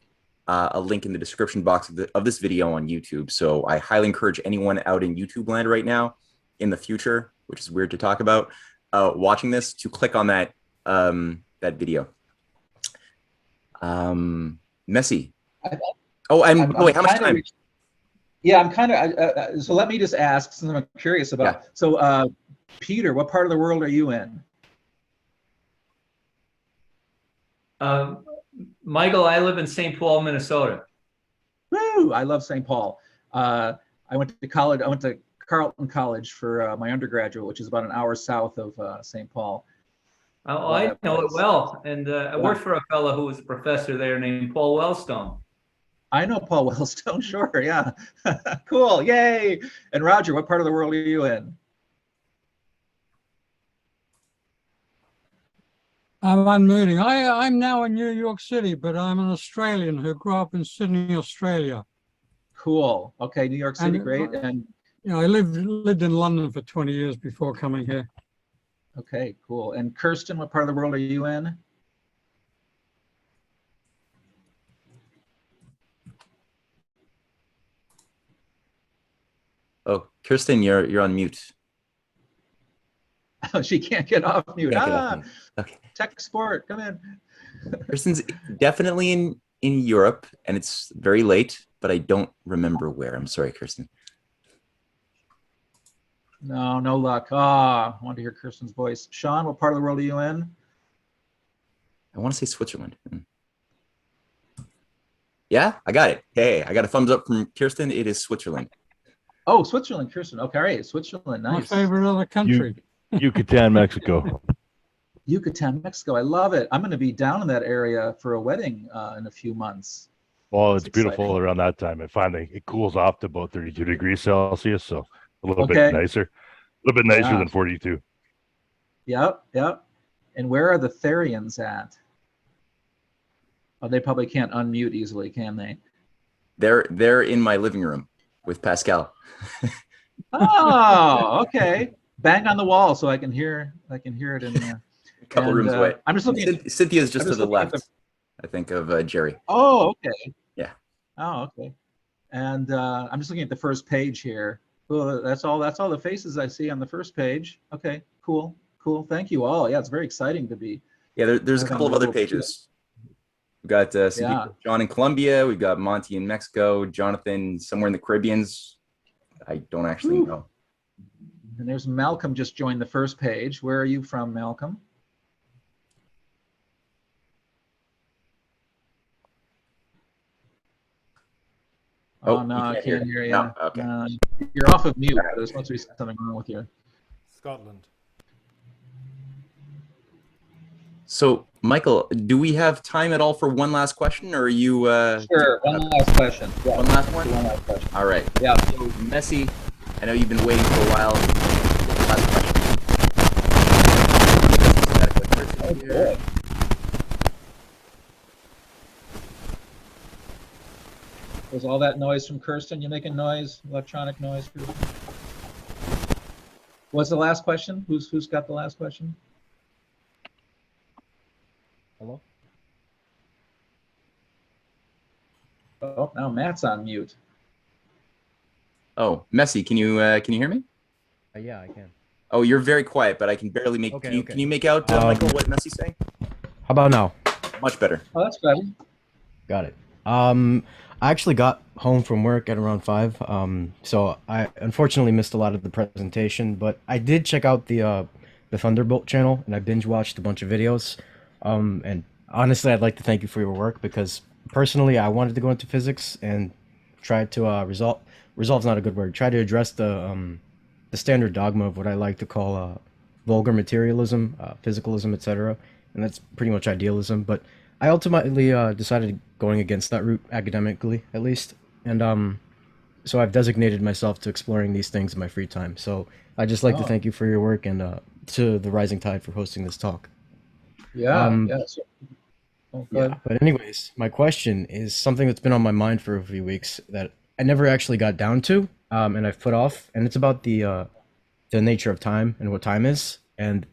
[SPEAKER 1] a link in the description box of this video on YouTube. So I highly encourage anyone out in YouTube land right now, in the future, which is weird to talk about, watching this, to click on that video. Messy. Wait, how much time?
[SPEAKER 2] I'm kind of, so let me just ask, something I'm curious about. Yeah. So Peter, what part of the world are you in?
[SPEAKER 6] Michael, I live in St. Paul, Minnesota.
[SPEAKER 2] Woo! I love St. Paul. I went to college. I went to Carleton College for my undergraduate, which is about an hour south of St. Paul.
[SPEAKER 6] Oh, I know it well. And I worked for a fellow who was a professor there named Paul Wellstone.
[SPEAKER 2] I know Paul Wellstone, sure, yeah. Cool, yay! And Roger, what part of the world are you in?
[SPEAKER 4] I'm unmuting. I'm now in New York City, but I'm an Australian who grew up in Sydney, Australia.
[SPEAKER 2] Cool. Okay, New York City, great. And
[SPEAKER 4] I lived in London for 20 years before coming here.
[SPEAKER 2] Okay, cool. And Kirsten, what part of the world are you in?
[SPEAKER 1] Oh, Kirsten, you're on mute.
[SPEAKER 2] Oh, she can't get off mute.
[SPEAKER 1] Okay.
[SPEAKER 2] Tech sport, come in.
[SPEAKER 1] Kirsten's definitely in Europe, and it's very late, but I don't remember where. I'm sorry, Kirsten.
[SPEAKER 2] No luck. I want to hear Kirsten's voice. Sean, what part of the world are you in?
[SPEAKER 1] I want to say Switzerland. Yeah, I got it. Hey, I got a thumbs up from Kirsten. It is Switzerland.
[SPEAKER 2] Oh, Switzerland, Kirsten. Okay, all right, Switzerland, nice.
[SPEAKER 4] My favorite other country.
[SPEAKER 8] Yucatan, Mexico.
[SPEAKER 2] Yucatan, Mexico. I love it. I'm going to be down in that area for a wedding in a few months.
[SPEAKER 8] Well, it's beautiful around that time. It cools off to about 32 degrees Celsius, so a little bit nicer. A little bit nicer than 42.
[SPEAKER 2] Yep. And where are the Therians at? Oh, they probably can't unmute easily, can they?
[SPEAKER 1] They're in my living room with Pascal.
[SPEAKER 2] Oh, okay. Bang on the wall so I can hear it in there.
[SPEAKER 1] A couple rooms away.
[SPEAKER 2] I'm just looking at
[SPEAKER 1] Cynthia's just to the left, I think, of Jerry.
[SPEAKER 2] Oh, okay.
[SPEAKER 1] Yeah.
[SPEAKER 2] Oh, okay. And I'm just looking at the first page here. Well, that's all the faces I see on the first page. Okay, cool. Thank you all. Yeah, it's very exciting to be.
[SPEAKER 1] Yeah, there's a couple of other pages. We've got John in Colombia. We've got Monty in Mexico. Jonathan somewhere in the Caribbeans. I don't actually know.
[SPEAKER 2] And there's Malcolm just joined the first page. Where are you from, Malcolm? Oh, no, I can't hear you.
[SPEAKER 1] No, okay.
[SPEAKER 2] You're off of mute. There's supposed to be something wrong with you.
[SPEAKER 9] Scotland.
[SPEAKER 1] So, Michael, do we have time at all for one last question, or are you?
[SPEAKER 2] Sure, one last question. Yeah.
[SPEAKER 1] One last one?
[SPEAKER 2] One last question.
[SPEAKER 1] All right.
[SPEAKER 2] Yeah.
[SPEAKER 1] So, Messi, I know you've been waiting for a while. Last question.
[SPEAKER 2] Oh, good. Was all that noise from Kirsten? You making noise, electronic noise, Kirsten? What's the last question? Who's got the last question? Hello? Oh, now Matt's on mute.
[SPEAKER 1] Oh, Messi, can you hear me?
[SPEAKER 9] Yeah, I can.
[SPEAKER 1] Oh, you're very quiet, but I can barely make.
[SPEAKER 9] Okay,
[SPEAKER 1] can you make out, Michael, what Messi's saying?
[SPEAKER 9] How about now?
[SPEAKER 1] Much better.
[SPEAKER 2] Oh, that's better.
[SPEAKER 9] Got it. I actually got
[SPEAKER 10] home from work at around 5. So I unfortunately missed a lot of the presentation, but I did check out the Thunderbolt channel and I binge watched a bunch of videos. And honestly, I'd like to thank you for your work because personally, I wanted to go into physics and try to resolve's not a good word. Try to address the standard dogma of what I like to call vulgar materialism, physicalism, etc. And that's pretty much idealism. But I ultimately decided going against that route academically, at least. And so I've designated myself to exploring these things in my free time. So I just like to thank you for your work and to the Rising Tide for hosting this talk.
[SPEAKER 2] Yeah. Yes.
[SPEAKER 10] Yeah. But anyways, my question is something that's been on my mind for a few weeks that I never actually got down to, and I've put off, and it's about the nature of time and what time is. And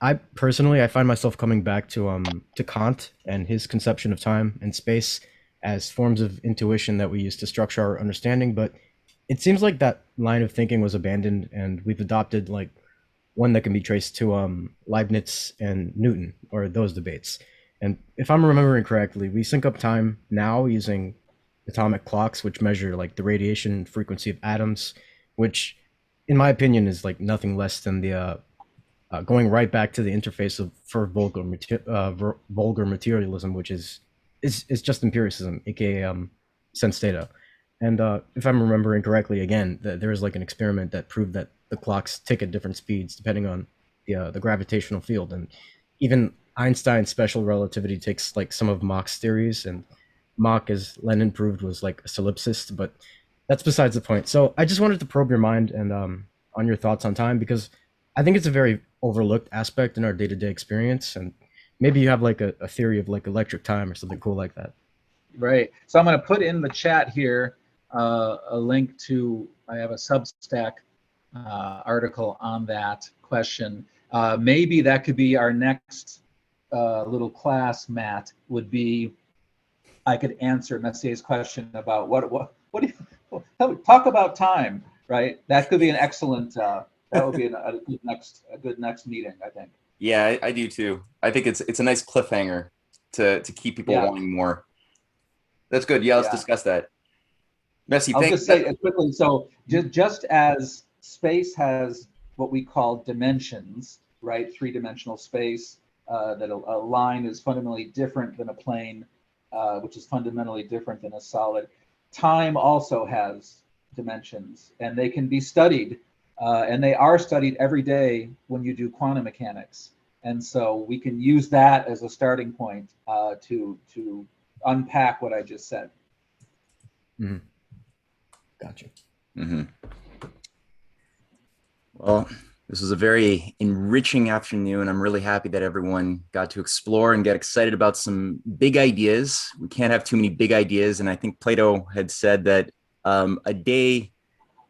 [SPEAKER 10] I personally, I find myself coming back to Kant and his conception of time and space as forms of intuition that we use to structure our understanding. But it seems like that line of thinking was abandoned, and we've adopted like one that can be traced to Leibniz and Newton, or those debates. And if I'm remembering correctly, we sync up time now using atomic clocks, which measure like the radiation frequency of atoms, which, in my opinion, is like nothing less than the going right back to the interface of for vulgar materialism, which is just empiricism, aka sense data. And if I'm remembering correctly, again, there is like an experiment that proved that the clocks tick at different speeds depending on the gravitational field, and even Einstein's special relativity takes like some of Mach's theories, and Mach, as Lenin proved, was like a solipsist, but that's besides the point. So I just wanted to probe your mind and on your thoughts on time, because I think it's a very overlooked aspect in our day-to-day experience, and maybe you have like a theory of like electric time or something cool like that.
[SPEAKER 2] Right. So I'm going to put in the chat here a link to, I have a Substack article on that question. Maybe that could be our next little class, Matt, would be, I could answer Messier's question about what do you talk about time, right? That could be an excellent, that would be a good next meeting, I think.
[SPEAKER 1] Yeah, I do too. I think it's a nice cliffhanger to keep people wanting more. That's good. Yeah, let's discuss that. Messi,
[SPEAKER 2] I'll just say quickly, so just as space has what we call dimensions, right? Three-dimensional space, that a line is fundamentally different than a plane, which is fundamentally different than a solid. Time also has dimensions, and they can be studied, and they are studied every day when you do quantum mechanics. And so we can use that as a starting point to unpack what I just said.
[SPEAKER 10] Mm-hmm. Gotcha.
[SPEAKER 1] Mm-hmm. Well, this was a very enriching afternoon. I'm really happy that everyone got to explore and get excited about some big ideas. We can't have too many big ideas. And I think Plato had said that a day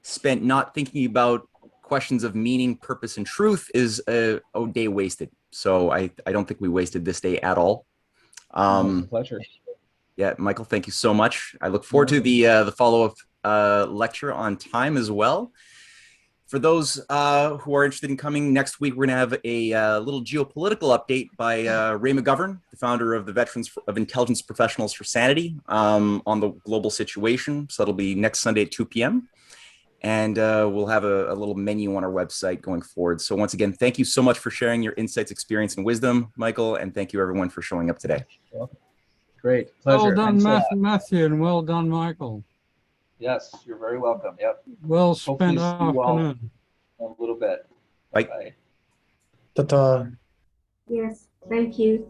[SPEAKER 1] spent not thinking about questions of meaning, purpose, and truth is a day wasted. So I don't think we wasted this day at all.
[SPEAKER 2] Pleasure.
[SPEAKER 1] Yeah, Michael, thank you so much. I look forward to the follow-up lecture on time as well. For those who are interested in coming next week, we're going to have a little geopolitical update by Ray McGovern, the founder of the Veterans of Intelligence Professionals for Sanity, on the global situation. So that'll be next Sunday at 2 p.m. And we'll have a little menu on our website going forward. So once again, thank you so much for sharing your insights, experience, and wisdom, Michael. And thank you, everyone, for showing up today.
[SPEAKER 2] Great. Pleasure.
[SPEAKER 4] Well done, Matthew, and well done, Michael.
[SPEAKER 2] Yes, you're very welcome. Yep.
[SPEAKER 4] Well spent afternoon.
[SPEAKER 2] A little bit.
[SPEAKER 1] Bye.
[SPEAKER 2] Bye.
[SPEAKER 3] Ta-ta.
[SPEAKER 5] Yes, thank you.